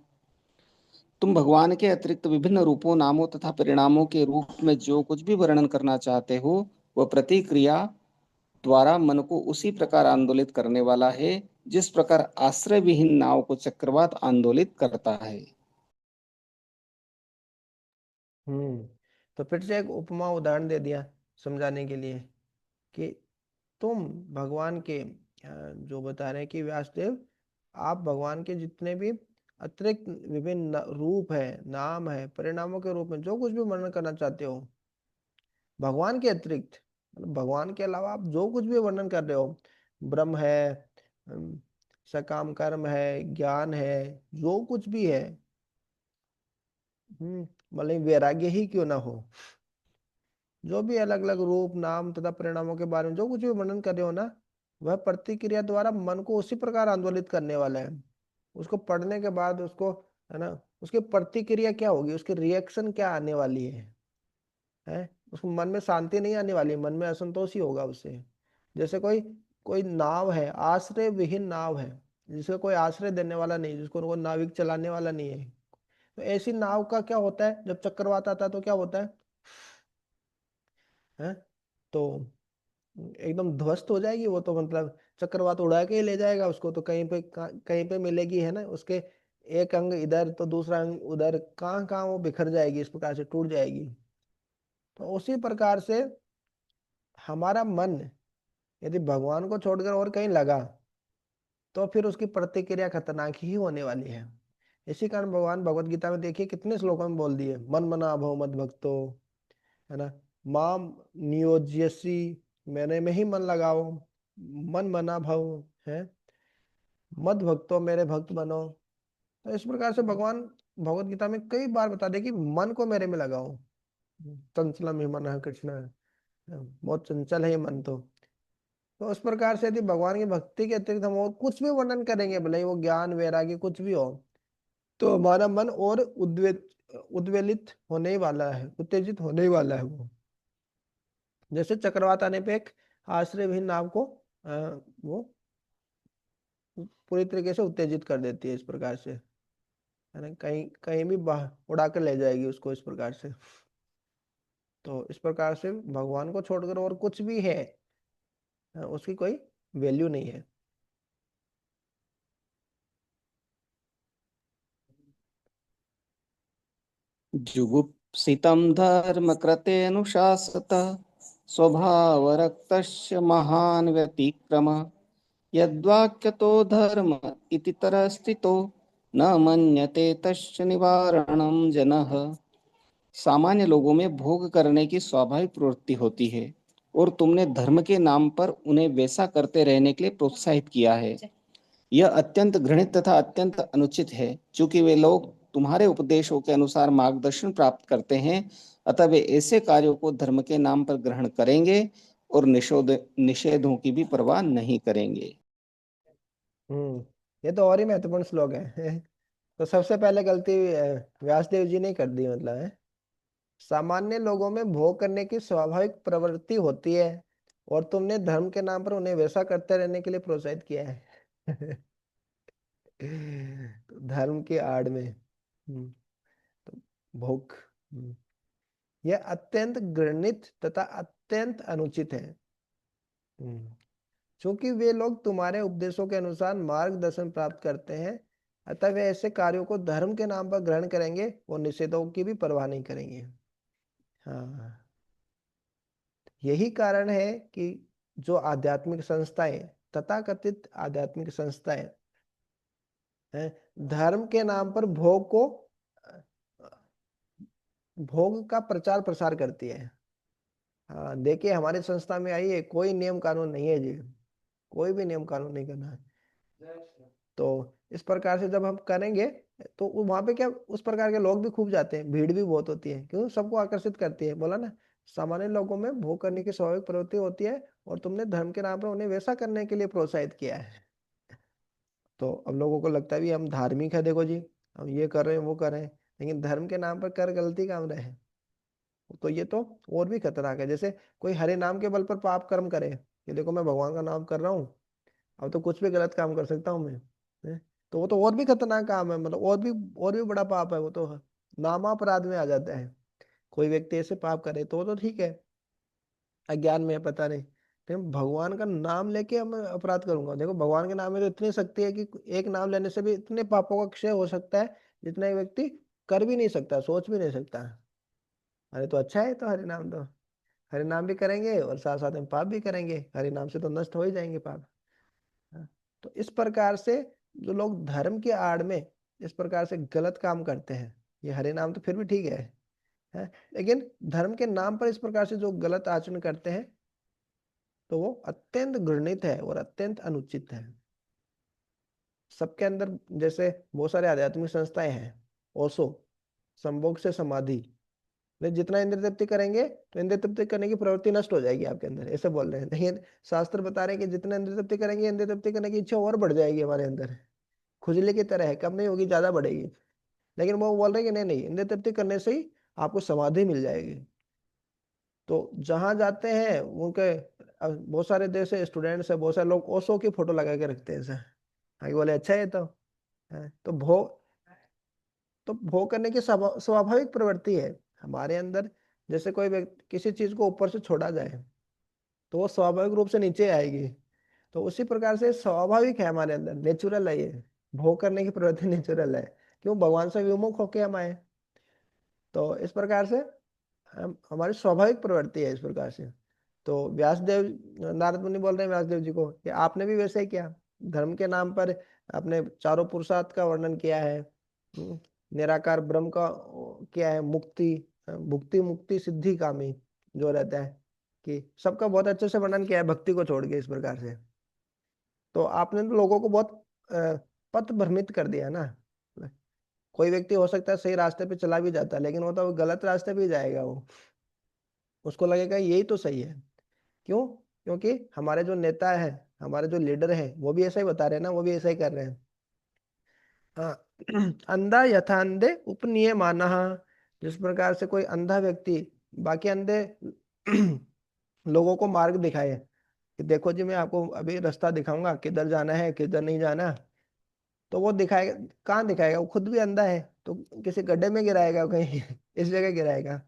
तुम भगवान के अतिरिक्त विभिन्न रूपों, नामों तथा परिणामों के रूप में जो कुछ भी वर्णन करना चाहते हो, वह प्रतिक्रिया द्वारा मन को उसी प्रकार आंदोलित करने वाला है जिस प्रकार आश्रय विहीन नाव को चक्रवात आंदोलित करता है। तो फिर से एक उपमा उदाहरण दे दिया समझाने के लिए कि तुम भगवान के जो बता रहे हैं कि व्यासदेव, आप भगवान के जितने भी अतिरिक्त विभिन्न रूप है, नाम है, परिणामों के रूप में जो कुछ भी वर्णन करना चाहते हो, भगवान के अतिरिक्त, मतलब भगवान के अलावा आप जो कुछ भी वर्णन कर रहे हो, ब्रह्म है, सकाम कर्म है, ज्ञान है, जो कुछ भी है, मतलब वैराग्य ही क्यों ना हो, जो भी अलग अलग रूप, नाम तथा परिणामों के बारे में जो कुछ भी वर्णन कर रहे हो ना, वह प्रतिक्रिया द्वारा मन को उसी प्रकार आंदोलित करने वाला है। उसको पढ़ने के बाद उसको, है ना, उसकी प्रतिक्रिया क्या होगी, उसकी रिएक्शन क्या आने वाली है? उसको मन में शांति नहीं आने वाली, मन में असंतोष ही होगा उससे। जैसे कोई कोई नाव है, आश्रय विहीन नाव है, जिसका कोई आश्रय देने वाला नहीं, जिसको कोई नाविक चलाने वाला नहीं है, तो ऐसी नाव का क्या होता है, जब चक्रवात आता है तो क्या होता है? तो एकदम ध्वस्त हो जाएगी वो, तो मतलब चक्रवात उड़ा के ही ले जाएगा उसको, तो कहीं पे मिलेगी, है ना, उसके एक अंग इधर तो दूसरा अंग उधर, कहाँ कहाँ वो बिखर जाएगी, इस प्रकार से टूट जाएगी। तो उसी प्रकार से हमारा मन यदि भगवान को छोड़कर और कहीं लगा तो फिर उसकी प्रतिक्रिया खतरनाक ही होने वाली है। इसी कारण भगवान भगवत गीता में देखिए कितने श्लोकों में बोल दिए, मन मना भव मद भक्तो, है ना, माम नियोज्यसी, मैंने में ही मन लगाओ, मन मना भव, है, मद भक्तो, मेरे भक्त बनो। तो इस प्रकार से भगवान भगवत गीता में कई बार बता दे कि मन को मेरे में लगाओ। चंचलम ही मन कृष्ण, बहुत चंचल है ये मन। तो उस प्रकार से यदि भगवान की भक्ति के अतिरिक्त हम और कुछ भी वर्णन करेंगे, भले ही वो ज्ञान वैराग्य कुछ भी हो, तो हमारा मन और उद्वेलित होने ही वाला है, उत्तेजित होने ही वाला है वो। जैसे चक्रवात आने पे एक आश्रयहीन नाव को वो पूरी तरीके से उत्तेजित कर देती है, इस प्रकार से, है ना, कहीं कहीं भी उड़ा कर ले जाएगी उसको, इस प्रकार से। तो इस प्रकार से भगवान को छोड़कर और कुछ भी है, उसकी कोई वैल्यू नहीं है। जुगुप्सितं धर्म कृतेऽनुशासत स्वभावरक्तस्य महान् व्यतिक्रम यद्वाक्यतो धर्म इति तरस्थितो न मन्यते तस्य निवारणं जनः। सामान्य लोगों में भोग करने की स्वाभाविक प्रवृत्ति होती है और तुमने धर्म के नाम पर उन्हें वैसा करते रहने के लिए प्रोत्साहित किया है। यह अत्यंत घृणित तथा अत्यंत अनुचित है। चूंकि वे लोग तुम्हारे उपदेशों के अनुसार मार्गदर्शन प्राप्त करते हैं, अतः वे ऐसे कार्यों को धर्म के नाम पर ग्रहण करेंगे और निषेधों की भी परवाह नहीं करेंगे। ये तो और ही महत्वपूर्ण श्लोक है। तो सबसे पहले गलती व्यासदेव जी ने कर दी, मतलब है, सामान्य लोगों में भोग करने की स्वाभाविक प्रवृत्ति होती है और तुमने धर्म के नाम पर उन्हें वैसा करते रहने के लिए प्रोत्साहित किया है। तो धर्म की आड़ में तो भोग, यह अत्यंत घृणित तथा अत्यंत अनुचित है। क्योंकि वे लोग तुम्हारे उपदेशों के अनुसार मार्गदर्शन प्राप्त करते हैं, अतः वे ऐसे कार्यों को धर्म के नाम पर ग्रहण करेंगे और निषेधों की भी परवाह नहीं करेंगे। हाँ, यही कारण है कि जो आध्यात्मिक संस्थाएं, तथाकथित आध्यात्मिक संस्थाएं हैं, धर्म के नाम पर भोग का प्रचार प्रसार करती है। हाँ, देखिए हमारी संस्था में आइए, कोई नियम कानून नहीं है जी, कोई भी नियम कानून नहीं करना है। तो इस प्रकार से जब हम करेंगे तो वहां पे क्या, उस प्रकार के लोग भी खूब जाते हैं, भीड़ भी बहुत होती है, क्यों, सबको आकर्षित करती है, बोला ना, सामान्य लोगों में भोग करने की स्वाभाविक प्रवृत्ति होती है और तुमने धर्म के नाम पर उन्हें वैसा करने के लिए प्रोत्साहित किया है। तो अब लोगों को लगता है भी हम धार्मिक है, देखो जी, हम ये कर रहे हैं वो कर रहे हैं, लेकिन धर्म के नाम पर कर गलती काम रहे, तो ये तो और भी खतरनाक है। जैसे कोई हरे नाम के बल पर पाप कर्म करे, कि देखो मैं भगवान का नाम कर रहा हूँ, अब तो कुछ भी गलत काम कर सकता हूँ मैं, हैं? तो वो तो और भी खतरनाक काम है, मतलब और भी बड़ा पाप है वो तो, नामापराध में आ जाता है। कोई व्यक्ति ऐसे पाप करे तो ठीक है, अज्ञान में है, पता नहीं, लेकिन भगवान का नाम लेके मैं अपराध करूंगा, देखो भगवान के नाम में तो इतनी शक्ति है कि एक नाम लेने से भी इतने पापों का क्षय हो सकता है जितना एक व्यक्ति कर भी नहीं सकता, सोच भी नहीं सकता। अरे तो अच्छा है, तो हरि नाम तो, हरि नाम भी करेंगे और साथ साथ में पाप भी करेंगे, हरि नाम से तो नष्ट हो ही जाएंगे पाप। हाँ, तो इस प्रकार से जो लोग धर्म की आड़ में इस प्रकार से गलत काम करते हैं, ये हरि नाम तो फिर भी ठीक है, लेकिन धर्म के नाम पर इस प्रकार से जो गलत आचरण करते हैं तो वो अत्यंत घृणित है और अत्यंत अनुचित है। सबके अंदर जैसे बहुत सारे आध्यात्मिक संस्थाएं हैं, ओशो, संभोग से समाधि, नहीं जितना इंद्र तृप्ति करेंगे तो इंद्र तृप्ति करने की प्रवृत्ति नष्ट हो जाएगी आपके अंदर, ऐसे बोल रहे हैं, लेकिन शास्त्र बता रहे हैं कि जितना इंद्र तृप्ति करेंगे इंद्र तृप्ति करने की इच्छा और बढ़ जाएगी हमारे अंदर, खुजली की तरह है, कम नहीं होगी, ज्यादा बढ़ेगी। लेकिन वो बोल रहे हैं कि नहीं नहीं, इंद्र तृप्ति करने से ही आपको समाधि मिल जाएगी। तो जहां जाते हैं उनके बहुत सारे देश से स्टूडेंट्स है, बहुत सारे लोग ओशो की फोटो लगा के रखते हैं ऐसा, आगे बोले अच्छा है तो है। तो भोग करने की स्वाभाविक प्रवृत्ति है हमारे अंदर। जैसे कोई व्यक्ति किसी चीज को ऊपर से छोड़ा जाए तो वो स्वाभाविक रूप से नीचे आएगी, तो उसी प्रकार से स्वाभाविक है हमारे अंदर, नेचुरल है ये, भोग करने की प्रवृत्ति नेचुरल है, क्यों भगवान से विमुख होके हम आए। तो इस प्रकार से हम हमारी स्वाभाविक प्रवृत्ति है इस प्रकार से। तो व्यासदेव, नारद मुनि बोल रहे हैं व्यासदेव जी को कि आपने भी वैसे ही किया, धर्म के नाम पर आपने चारों पुरुषार्थ का वर्णन किया है, निराकार ब्रह्म का किया है, मुक्ति, भुक्ति मुक्ति सिद्धि कामी जो रहता है, कि सबका बहुत अच्छे से वर्णन किया है भक्ति को छोड़ के इस प्रकार से। तो आपने तो लोगों को बहुत पथ भ्रमित कर दिया ना। कोई व्यक्ति हो सकता है सही रास्ते पे चला भी जाता है, लेकिन वो तो गलत रास्ते पे ही जाएगा, वो उसको लगेगा यही तो सही है। क्यों? क्योंकि हमारे जो नेता है, हमारे जो लीडर है, वो भी ऐसा ही बता रहे हैं ना, वो भी ऐसा ही कर रहे हैं। हाँ अंधा यथा अंधे उपनीय माना, जिस प्रकार से कोई अंधा व्यक्ति बाकी अंधे लोगों को मार्ग दिखाए कि देखो जी मैं आपको अभी रास्ता दिखाऊंगा, किधर जाना है किधर नहीं जाना, तो वो दिखाएगा, कहाँ दिखाएगा, वो खुद भी अंधा है, तो किसी गड्ढे में गिराएगा कहीं इस जगह गिराएगा।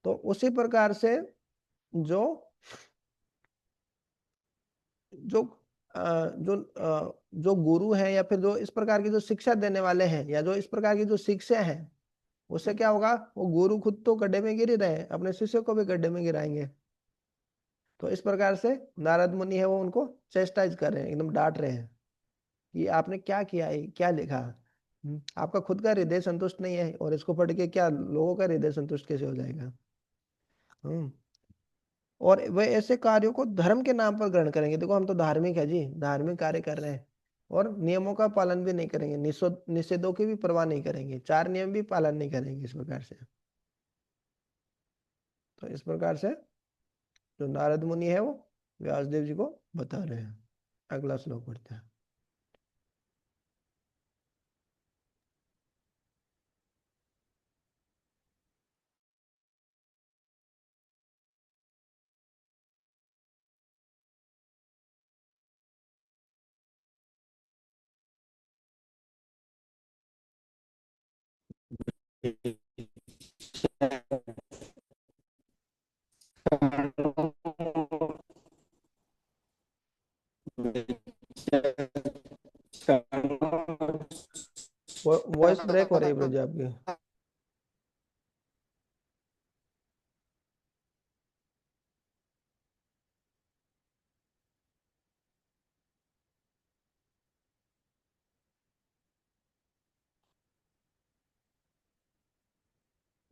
तो उसी प्रकार से जो जो जो गुरु है या फिर जो इस प्रकार की जो शिक्षा देने वाले हैं या जो इस प्रकार की जो शिक्षा है, उससे क्या होगा, वो गुरु खुद तो गड्ढे में गिर ही रहे हैं, अपने शिष्य को भी गड्ढे में गिराएंगे। तो इस प्रकार से नारद मुनि है वो उनको चेस्टाइज कर रहे हैं, एकदम डांट रहे हैं, ये आपने क्या किया है, क्या लिखा, आपका खुद का हृदय संतुष्ट नहीं है और इसको पढ़ के क्या लोगों का हृदय संतुष्ट कैसे हो जाएगा। हम्म और वे ऐसे कार्यों को धर्म के नाम पर ग्रहण करेंगे, देखो हम तो धार्मिक है जी, धार्मिक कार्य कर रहे हैं और नियमों का पालन भी नहीं करेंगे, निषेधों की भी परवाह नहीं करेंगे, चार नियम भी पालन नहीं करेंगे इस प्रकार से। तो इस प्रकार से जो नारद मुनि है वो व्यासदेव जी को बता रहे हैं। अगला श्लोक पढ़ते हैं। वॉइस ब्रेक हो रही है ब्रज आपकी।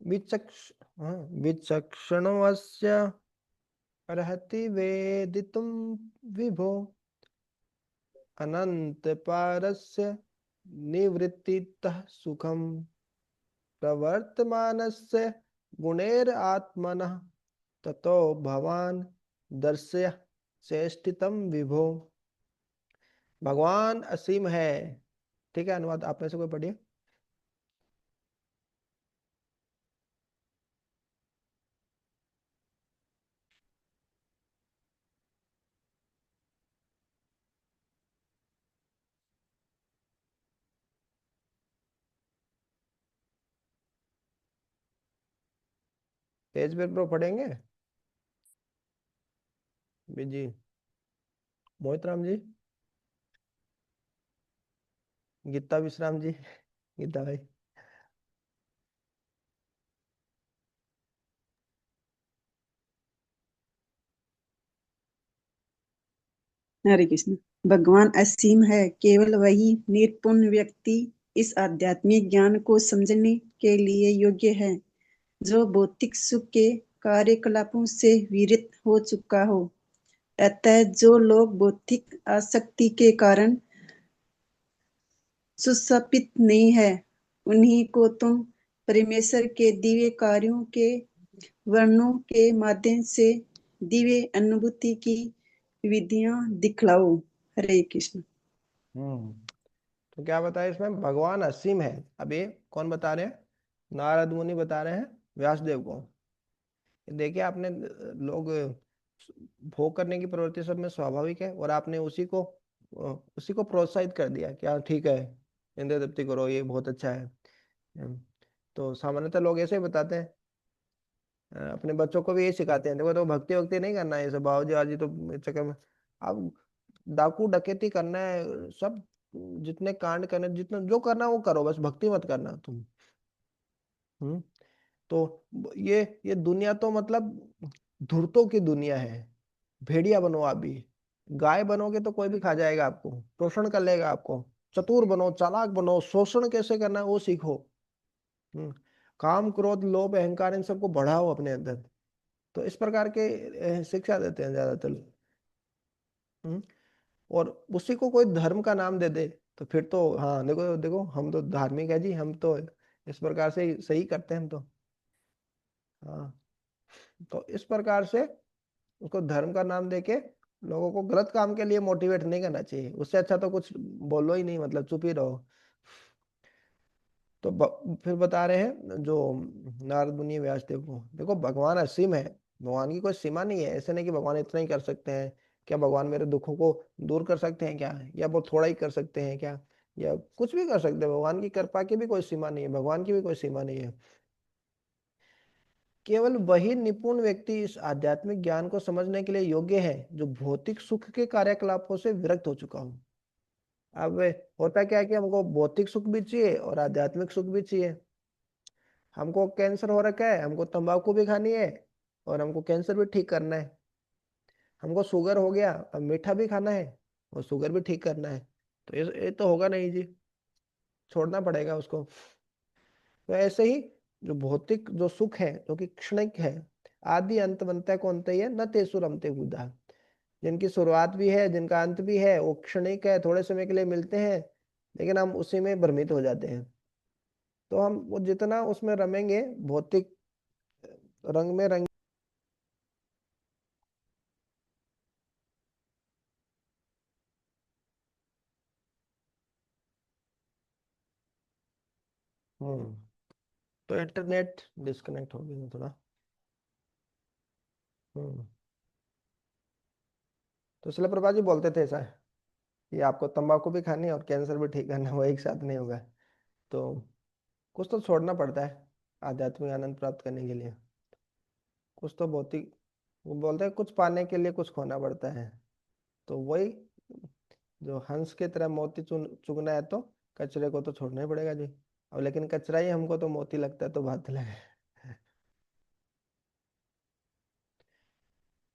विचक्ष हाँ, विचक्षणोऽस्य अर्हति वेदितुं विभो अनंत पारस्य निवृत्तितः सुखम प्रवर्तमानस्य गुणैरात्मनः ततो भवान दर्शय चेष्टितम विभो। भगवान असीम है, ठीक है, अनुवाद आप में से कोई पढ़िए। पेज पेपर पढ़ेंगे जी? मोहित राम जी, गीता विश्राम जी, गीता भाई। हरे कृष्ण। भगवान असीम है, केवल वही निर्पुण व्यक्ति इस आध्यात्मिक ज्ञान को समझने के लिए योग्य है जो भौतिक सुख के कार्यकलापों से विरत हो चुका हो। अतः जो लोग भौतिक आसक्ति के कारण सुशपित नहीं है, उन्हीं को तुम परमेश्वर के दिव्य कार्यों के वर्णों के माध्यम से दिव्य अनुभूति की विधियां दिखलाओ। हरे कृष्ण। तो क्या बताया इसमें? भगवान असीम है। अब ये कौन बता रहे हैं? नारद मुनि बता रहे हैं व्यासदेव को। देखिए, आपने लोग भोग करने की प्रवृत्ति सब में स्वाभाविक है, और आपने उसी को प्रोत्साहित कर दिया कि हाँ ठीक है, इंद्रिय तृप्ति करो, ये बहुत अच्छा है। तो सामान्यतः लोग ऐसे ही बताते हैं, अपने बच्चों को भी यही सिखाते हैं, देखो तो भक्ति वक्ति नहीं करना है, ये सब बाबूजी आजी तो इस चक्कर में अब डाकू डकैती करना है, सब जितने कांड करने, जितना जो करना है वो करो, बस भक्ति मत करना तुम। हम्म तो ये दुनिया तो मतलब धूर्तों की दुनिया है। भेड़िया बनो आप भी, गाय बनोगे तो कोई भी खा जाएगा आपको, शोषण कर लेगा आपको। चतुर बनो, चालाक बनो, शोषण कैसे करना है वो सीखो। हम्म काम क्रोध लोभ अहंकार इन सबको बढ़ाओ अपने अंदर। तो इस प्रकार के शिक्षा देते हैं ज्यादातर लोग। हम्म, और उसी को कोई धर्म का नाम दे दे तो फिर तो हाँ, देखो देखो हम तो धार्मिक है जी, हम तो इस प्रकार से सही करते हैं हम तो। हाँ, तो इस प्रकार से उसको धर्म का नाम देके लोगों को गलत काम के लिए मोटिवेट नहीं करना चाहिए। उससे अच्छा तो कुछ बोलो ही नहीं, मतलब चुप ही रहो। तो फिर बता रहे हैं जो नारद मुनि व्यासदेव को, देखो भगवान असीम है, भगवान की कोई सीमा नहीं है। ऐसे नहीं कि भगवान इतना ही कर सकते हैं। क्या भगवान मेरे दुखों को दूर कर सकते हैं क्या? या बहुत थोड़ा ही कर सकते हैं क्या? या कुछ भी कर सकते हैं? भगवान की कृपा की भी कोई सीमा नहीं है, भगवान की भी कोई सीमा नहीं है। केवल वही निपुण व्यक्ति इस आध्यात्मिक ज्ञान को समझने के लिए योग्य है जो भौतिक सुख के कार्यकलापों से विरक्त हो चुका हो। अब होता क्या है कि हमको भौतिक सुख भी चाहिए और आध्यात्मिक सुख भी चाहिए। हमको कैंसर हो रखा है, हमको तंबाकू भी खानी है और हमको कैंसर भी ठीक करना है। हमको शुगर हो गया, अब मीठा भी खाना है और शुगर भी ठीक करना है। तो ये तो होगा नहीं जी, छोड़ना पड़ेगा उसको। तो ऐसे ही जो भौतिक जो सुख है, जो कि क्षणिक है, आदि अंत बनता को अंत ही है, न तेसु रमते बुधा। जिनकी शुरुआत भी है, जिनका अंत भी है, वो क्षणिक है, थोड़े समय के लिए मिलते हैं, लेकिन हम उसी में भ्रमित हो जाते हैं। तो हम वो जितना उसमें रमेंगे, भौतिक रंग में रंग। हम्म तो इंटरनेट डिस्कनेक्ट हो गया थोड़ा। हम्म तो शिला प्रभुपाद जी बोलते थे ऐसा, कि आपको तंबाकू भी खानी है और कैंसर भी ठीक करना है, वो एक साथ नहीं होगा। तो कुछ तो छोड़ना पड़ता है आध्यात्मिक आनंद प्राप्त करने के लिए। कुछ तो भौतिक, वो बोलते हैं कुछ पाने के लिए कुछ खोना पड़ता है। तो वही, जो हंस की तरह मोती चुगना है तो कचरे को तो छोड़ना ही पड़ेगा जी। अब लेकिन कचरा ही हमको तो मोती लगता है, तो बात अलग है।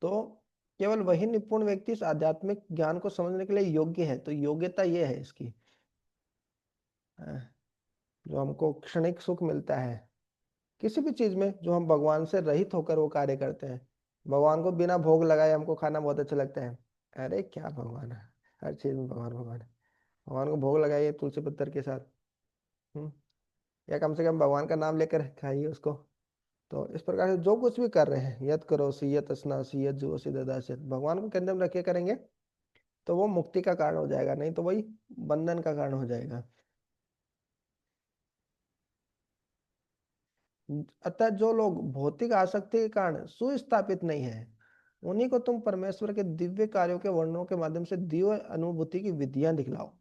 तो केवल वही निपुण व्यक्ति इस आध्यात्मिक ज्ञान को समझने के लिए योग्य है। तो योग्यता ये है इसकी, जो हमको क्षणिक सुख मिलता है किसी भी चीज में, जो हम भगवान से रहित होकर वो कार्य करते हैं। भगवान को बिना भोग लगाए हमको खाना बहुत अच्छा लगता है। अरे क्या भगवान है, हर चीज में भगवान भगवान है। भगवान को भोग लगाइए तुलसी पत्तर के साथ। हम्म या कम से कम भगवान का नाम लेकर खाइए उसको। तो इस प्रकार से जो कुछ भी कर रहे हैं, यत करो यत स्नासी यत जुओसी ददासी, भगवान को केंद्र में रखे करेंगे तो वो मुक्ति का कारण हो जाएगा, नहीं तो वही बंधन का कारण हो जाएगा। अतः जो लोग भौतिक आसक्ति के कारण सुस्थापित नहीं है, उन्हीं को तुम परमेश्वर के दिव्य कार्यों के वर्णनों के माध्यम से दिव्य अनुभूति की विधियां दिखलाओ।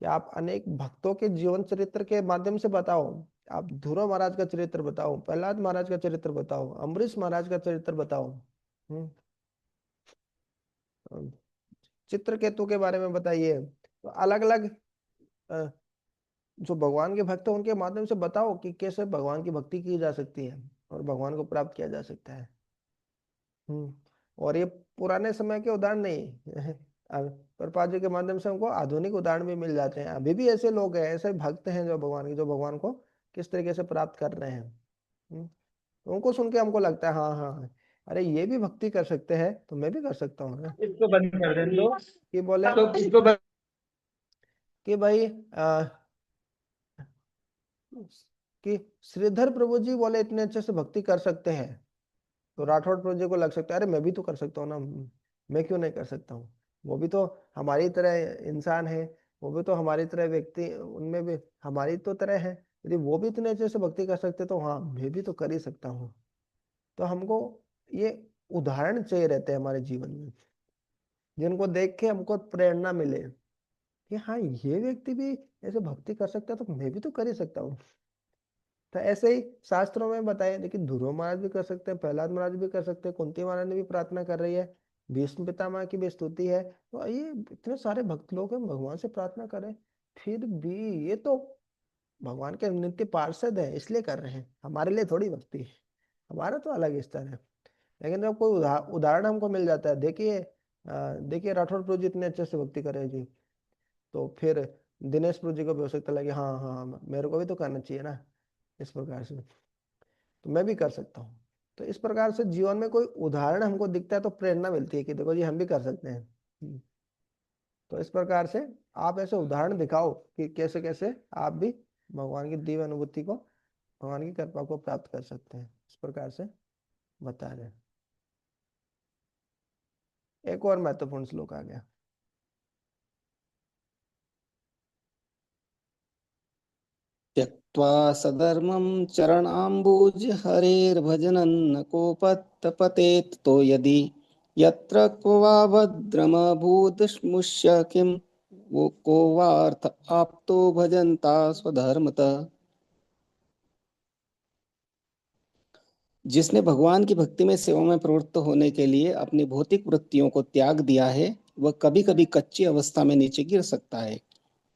या आप अनेक भक्तों के जीवन चरित्र के माध्यम से बताओ, आप ध्रुव महाराज का चरित्र बताओ, प्रहलाद महाराज का चरित्र बताओ, अम्बरीश महाराज का चरित्र बताओ, चित्रकेतु के बारे में बताइए। तो अलग अलग जो भगवान के भक्त हैं उनके माध्यम से बताओ कि कैसे भगवान की भक्ति की जा सकती है और भगवान को प्राप्त किया जा सकता है। और ये पुराने समय के उदाहरण नहीं प्रपात जी के माध्यम से हमको आधुनिक उदाहरण भी मिल जाते हैं। अभी भी ऐसे लोग हैं, ऐसे भक्त हैं जो भगवान के, जो भगवान को किस तरीके से प्राप्त कर रहे हैं। तो उनको सुन के हमको लगता है हाँ हाँ अरे ये भी भक्ति कर सकते हैं तो मैं भी कर सकता हूँ ना। इसको बंद कर दें तो कि बोले इसको कि भाई कि श्रीधर प्रभु जी बोले इतने अच्छे से भक्ति कर सकते हैं, तो राठौड़ प्रभु जी को लग सकता है अरे मैं भी तो कर सकता हूँ ना, मैं क्यों नहीं कर सकता हूँ। वो भी तो हमारी तरह इंसान है, वो भी तो हमारी तरह व्यक्ति, उनमें भी हमारी तो तरह है। यदि वो भी इतने अच्छे से भक्ति कर सकते तो हाँ मैं भी तो कर ही सकता हूँ। तो हमको ये उदाहरण चाहिए रहते हैं हमारे जीवन में, जिनको देख के हमको प्रेरणा मिले कि हाँ ये व्यक्ति भी ऐसे भक्ति कर सकता है तो मैं भी तो कर ही सकता हूँ। तो ऐसे ही शास्त्रों में बताया, लेकिन ध्रुव महाराज भी कर सकते हैं, प्रहलाद महाराज भी कर सकते हैं, कुंती महाराज ने भी प्रार्थना कर रही है, भीष्म पितामह की भी स्तुति है। तो ये इतने सारे भक्त लोग हैं भगवान से प्रार्थना करें, फिर भी ये तो भगवान के नित्य पार्षद है इसलिए कर रहे हैं, हमारे लिए थोड़ी भक्ति है, हमारा तो अलग स्तर है। लेकिन जब कोई उदाहरण हमको मिल जाता है, देखिए देखिए राठौड़ प्रभु जी इतने अच्छे से भक्ति कर रहे हैं जी, तो फिर दिनेश प्रभु जी को भी हो सकता है कि हाँ हाँ मेरे को भी तो करना चाहिए ना, इस प्रकार से तो मैं भी कर सकता हूँ। तो इस प्रकार से जीवन में कोई उदाहरण हमको दिखता है तो प्रेरणा मिलती है कि देखो जी हम भी कर सकते हैं। तो इस प्रकार से आप ऐसे उदाहरण दिखाओ कि कैसे कैसे आप भी भगवान की दिव्य अनुभूति को, भगवान की कृपा को प्राप्त कर सकते हैं, इस प्रकार से बता रहे हैं। एक और महत्वपूर्ण श्लोक आ गया। त्यक्त्वा सधर्मं चरणाम्बुज हरेर्भजनं न कोपतपतेत् तो यदि यत्र क्व वा भद्रमभूतश्मुष्य किं वो को वार्थ आप्तो भजन्ता स्वधर्मतः। जिसने भगवान की भक्ति में सेवा में प्रवृत्त होने के लिए अपनी भौतिक वृत्तियों को त्याग दिया है, वह कभी कभी कच्ची अवस्था में नीचे गिर सकता है,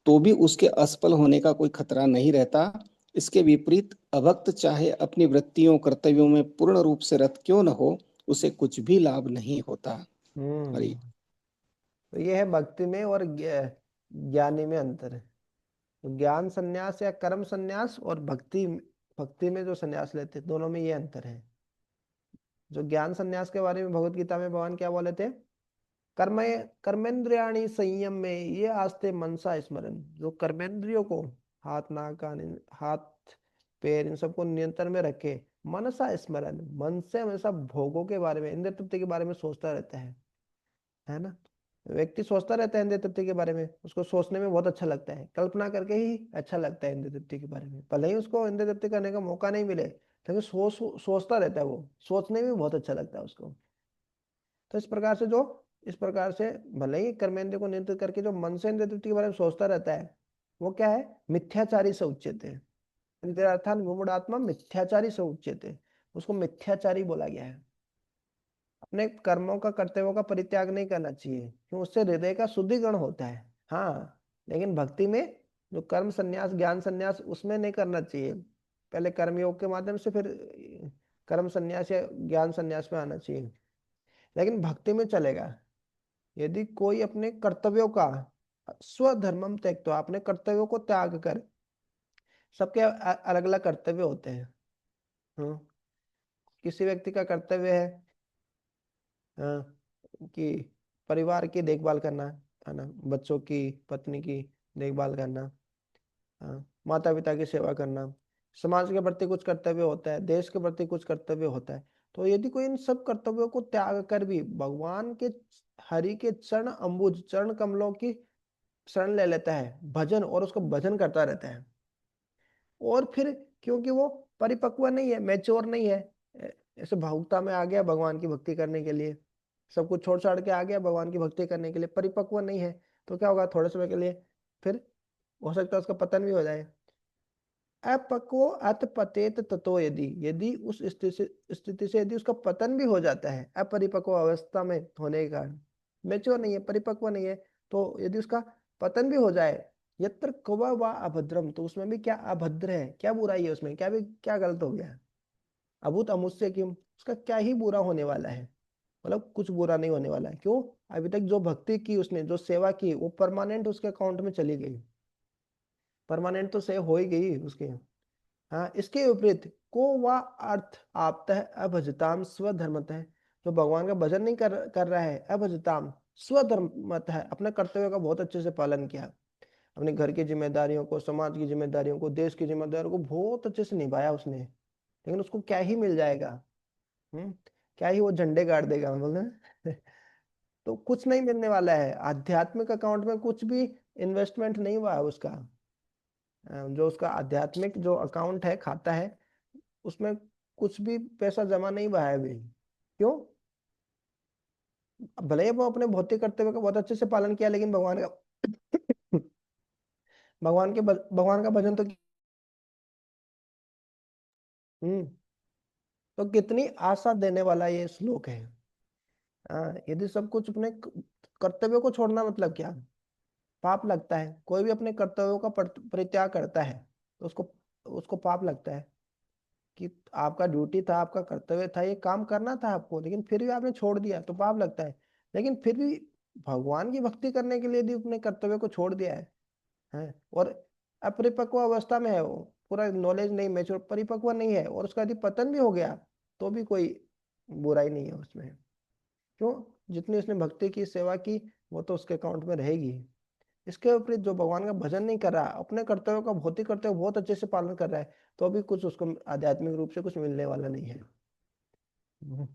तो भी उसके असफल होने का कोई खतरा नहीं रहता। इसके विपरीत अभक्त चाहे अपनी वृत्तियों कर्तव्यों में पूर्ण रूप से रत क्यों न हो, उसे कुछ भी लाभ नहीं होता। हरि। तो ये है भक्ति में और ज्ञानी में अंतर है। तो ज्ञान संन्यास या कर्म संन्यास और भक्ति, भक्ति में जो संन्यास लेते हैं दोनों में ये अंतर है। जो ज्ञान संन्यास के बारे में भगवत गीता में भगवान क्या बोले थे, कर्म कर्मेंद्रियाणी संयम में ये आस्ते मनसा स्मरण। जो कर्मेंद्रियों को, हाथ नाक कान हाथ पैर इन सबको नियंत्रण में रखे, मनसा स्मरण, मन से हमेशा भोगों के बारे में, इंद्रिय तृप्ति के बारे में सोचता रहता है ना। व्यक्ति सोचता रहता है इंद्रिय तृप्ति के बारे में, उसको सोचने में बहुत अच्छा लगता है, कल्पना करके ही अच्छा लगता है इंद्रिय तृप्ति के बारे में, भले ही उसको इंद्रिय तृप्ति करने का मौका नहीं मिले, लेकिन सोचता रहता है, वो सोचने में बहुत अच्छा लगता है उसको। तो इस प्रकार से जो, इस प्रकार से भले ही कर्मेंद्रिय को नियंत्रित करके जो मन से इंद्रिय तृप्ति के बारे में सोचता रहता है, वो क्या है, मिथ्याचारी से उच्यते, अर्थात विमूढ़ात्मा मिथ्याचारी से उच्यते, उसको मिथ्याचारी बोला गया है। अपने कर्मों का, कर्तव्यों का परित्याग नहीं करना चाहिए, क्यों, उससे हृदय का शुद्धिकरण होता है। हाँ, लेकिन भक्ति में जो कर्म संन्यास, ज्ञान संन्यास, उसमें नहीं करना चाहिए। पहले कर्मयोग के माध्यम से फिर कर्म संन्यास या ज्ञान संन्यास में आना चाहिए। लेकिन भक्ति में चलेगा यदि कोई अपने कर्तव्यों का, स्वधर्मम त्यक्त्वा, अपने कर्तव्यों को त्याग कर, सबके अलग अलग कर्तव्य होते हैं। किसी व्यक्ति का कर्तव्य है कि परिवार की देखभाल करना है ना, बच्चों की, पत्नी की देखभाल करना, माता पिता की सेवा करना, समाज के प्रति कुछ कर्तव्य होता है, देश के प्रति कुछ कर्तव्य होता है। तो यदि कोई इन सब कर्तव्यों को त्याग कर भी भगवान के, हरि के चरण अंबुज, चरण कमलों की शरण ले लेता है, भजन, और उसको भजन करता रहता है, और फिर क्योंकि वो परिपक्व नहीं है, मैच्योर नहीं है, ऐसे भावुकता में आ गया भगवान की भक्ति करने के लिए, सब कुछ छोड़ छाड़ के आ गया भगवान की भक्ति करने के लिए, परिपक्व नहीं है, तो क्या होगा, थोड़े समय के लिए फिर हो सकता है उसका पतन भी हो जाए। अपक्वो अथ पतेत ततो यदि, यदि उस स्थिति से यदि उसका पतन भी हो जाता है, अपरिपक्व अवस्था में होने के कारण, मेच्योर नहीं है, परिपक्व नहीं है, तो यदि उसका पतन भी हो जाए, यत्र क्व वा अभद्रम, तो उसमें भी क्या अभद्र है, क्या बुराई है उसमें, क्या भी क्या गलत हो गया, अभूत अमुष्य किम, उसका क्या ही बुरा होने वाला है, मतलब कुछ बुरा नहीं होने वाला है। क्यों? अभी तक जो भक्ति की उसने, जो सेवा की, वो परमानेंट उसके अकाउंट में चली गई, परमानेंट तो सेव हो ही गई उसके। हाँ, इसके विपरीत को वा अर्थ आपता है अभजताम स्वधर्मतः, जो भगवान का भजन नहीं कर रहा है, अभजताम स्वधर्मतः, अपने कर्तव्य का बहुत अच्छे से पालन किया, अपने घर की जिम्मेदारियों को, समाज की जिम्मेदारियों को, देश की जिम्मेदारियों को बहुत अच्छे से निभाया उसने, लेकिन उसको क्या ही मिल जाएगा? क्या ही वो झंडे गाड़ देगा, बोल रहे तो कुछ नहीं मिलने वाला है, आध्यात्मिक अकाउंट में कुछ भी इन्वेस्टमेंट नहीं हुआ है उसका। जो उसका आध्यात्मिक जो अकाउंट है, खाता है, उसमें कुछ भी पैसा जमा नहीं हुआ है अभी। क्यों? भले ही वो अपने भौतिक कर्तव्य का बहुत अच्छे से पालन किया, लेकिन भगवान का भगवान का भजन तो हम्म तो कितनी आशा देने वाला ये श्लोक है। हाँ, यदि सब कुछ अपने कर्तव्यों को छोड़ना मतलब क्या? पाप लगता है, कोई भी अपने कर्तव्यों का परित्याग करता है तो उसको उसको पाप लगता है, कि आपका ड्यूटी था, आपका कर्तव्य था, ये काम करना था आपको, लेकिन फिर भी आपने छोड़ दिया तो पाप लगता है। लेकिन फिर भी भगवान की भक्ति करने के लिए यदि अपने कर्तव्य को छोड़ दिया है और अपरिपक्व अवस्था में है, वो पूरा नॉलेज नहीं, मेच्योर, परिपक्व नहीं है, और उसका यदि पतन भी हो गया तो भी कोई बुराई नहीं है उसमें। क्यों? जितनी उसने भक्ति की, सेवा की, वो तो उसके अकाउंट में रहेगी। इसके विपरीत जो भगवान का भजन नहीं कर रहा, अपने कर्तव्यों का, भौतिक कर्तव्य बहुत अच्छे से पालन कर रहा है, तो अभी कुछ उसको आध्यात्मिक रूप से कुछ मिलने वाला नहीं है। हम्म।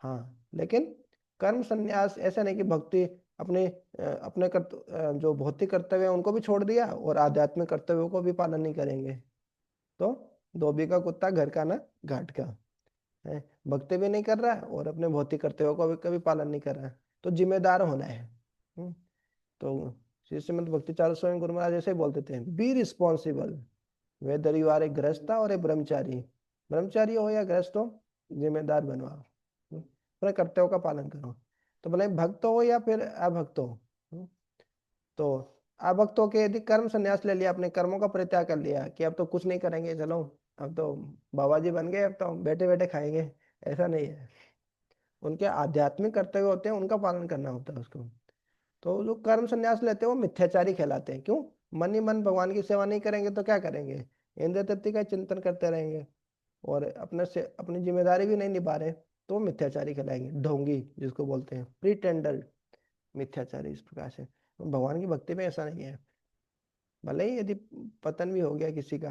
हाँ, लेकिन कर्म संन्यास ऐसा नहीं कि भक्ति अपने जो भौतिक कर्तव्य है उनको भी छोड़ दिया और आध्यात्मिक कर्तव्यों को भी पालन नहीं करेंगे, तो धोबी का कुत्ता घर का ना घाट का है। भक्ति भी नहीं कर रहा है और अपने भौतिक कर्तव्यों का भी कभी पालन नहीं कर रहा है, तो जिम्मेदार होना है। हम्म, तो श्री श्रीमद् भक्ति चारू स्वामी गुरु महाराज ऐसे बोलते थे, be responsible, whether you are a गृहस्थ और ए ब्रह्मचारी, ब्रह्मचारी हो या गृहस्थ हो, जिम्मेदार बनो आप। अपने कर्तव्यों का पालन करो, तो भले भक्त हो या फिर अभक्त हो। हम्म, तो अभक्तों के यदि कर्म संन्यास ले लिया, अपने कर्मों का परित्याग कर लिया कि अब तो कुछ नहीं करेंगे, चलो अब तो बाबा जी बन गए, अब तो बैठे बैठे खाएंगे, ऐसा नहीं है। उनके आध्यात्मिक कर्तव्य होते हैं, उनका पालन करना होता है उसको। तो जो कर्म संन्यास लेते हैं वो मिथ्याचारी कहलाते हैं। क्यों? मन ही मन भगवान की सेवा नहीं करेंगे तो क्या करेंगे? इंद्रिय तृप्ति का चिंतन करते रहेंगे और अपने से अपनी जिम्मेदारी भी नहीं निभा रहे, तो वो मिथ्याचारी कहलाएंगे, ढोंगी जिसको बोलते हैं, प्रीटेंडर, मिथ्याचारी, इस प्रकार से। तो भगवान की भक्ति में ऐसा नहीं है। भले ही यदि पतन भी हो गया किसी का,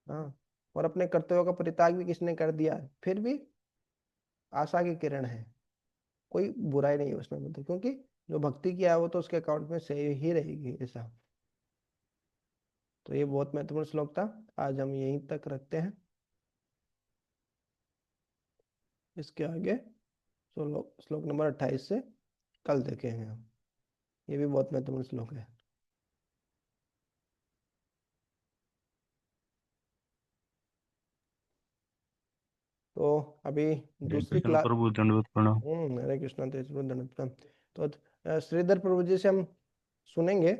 हाँ, और अपने कर्तव्यों का परित्याग भी किसने कर दिया, फिर भी आशा की किरण है, कोई बुराई नहीं है उसमें, मतलब क्योंकि जो भक्ति किया है वो तो उसके अकाउंट में सही ही रहेगी ऐसा। तो ये बहुत महत्वपूर्ण श्लोक था, आज हम यहीं तक रखते हैं। इसके आगे श्लोक श्लोक नंबर 28 से कल देखेंगे हम। ये भी बहुत महत्वपूर्ण श्लोक है। तो अभी हरे दूसरी कृष्ण क्लास, प्रभु, दंडवत प्रणाम। हरे कृष्णा, तेज प्रभु, दंडवत प्रणाम। तो श्रीधर प्रभु जी से हम सुनेंगे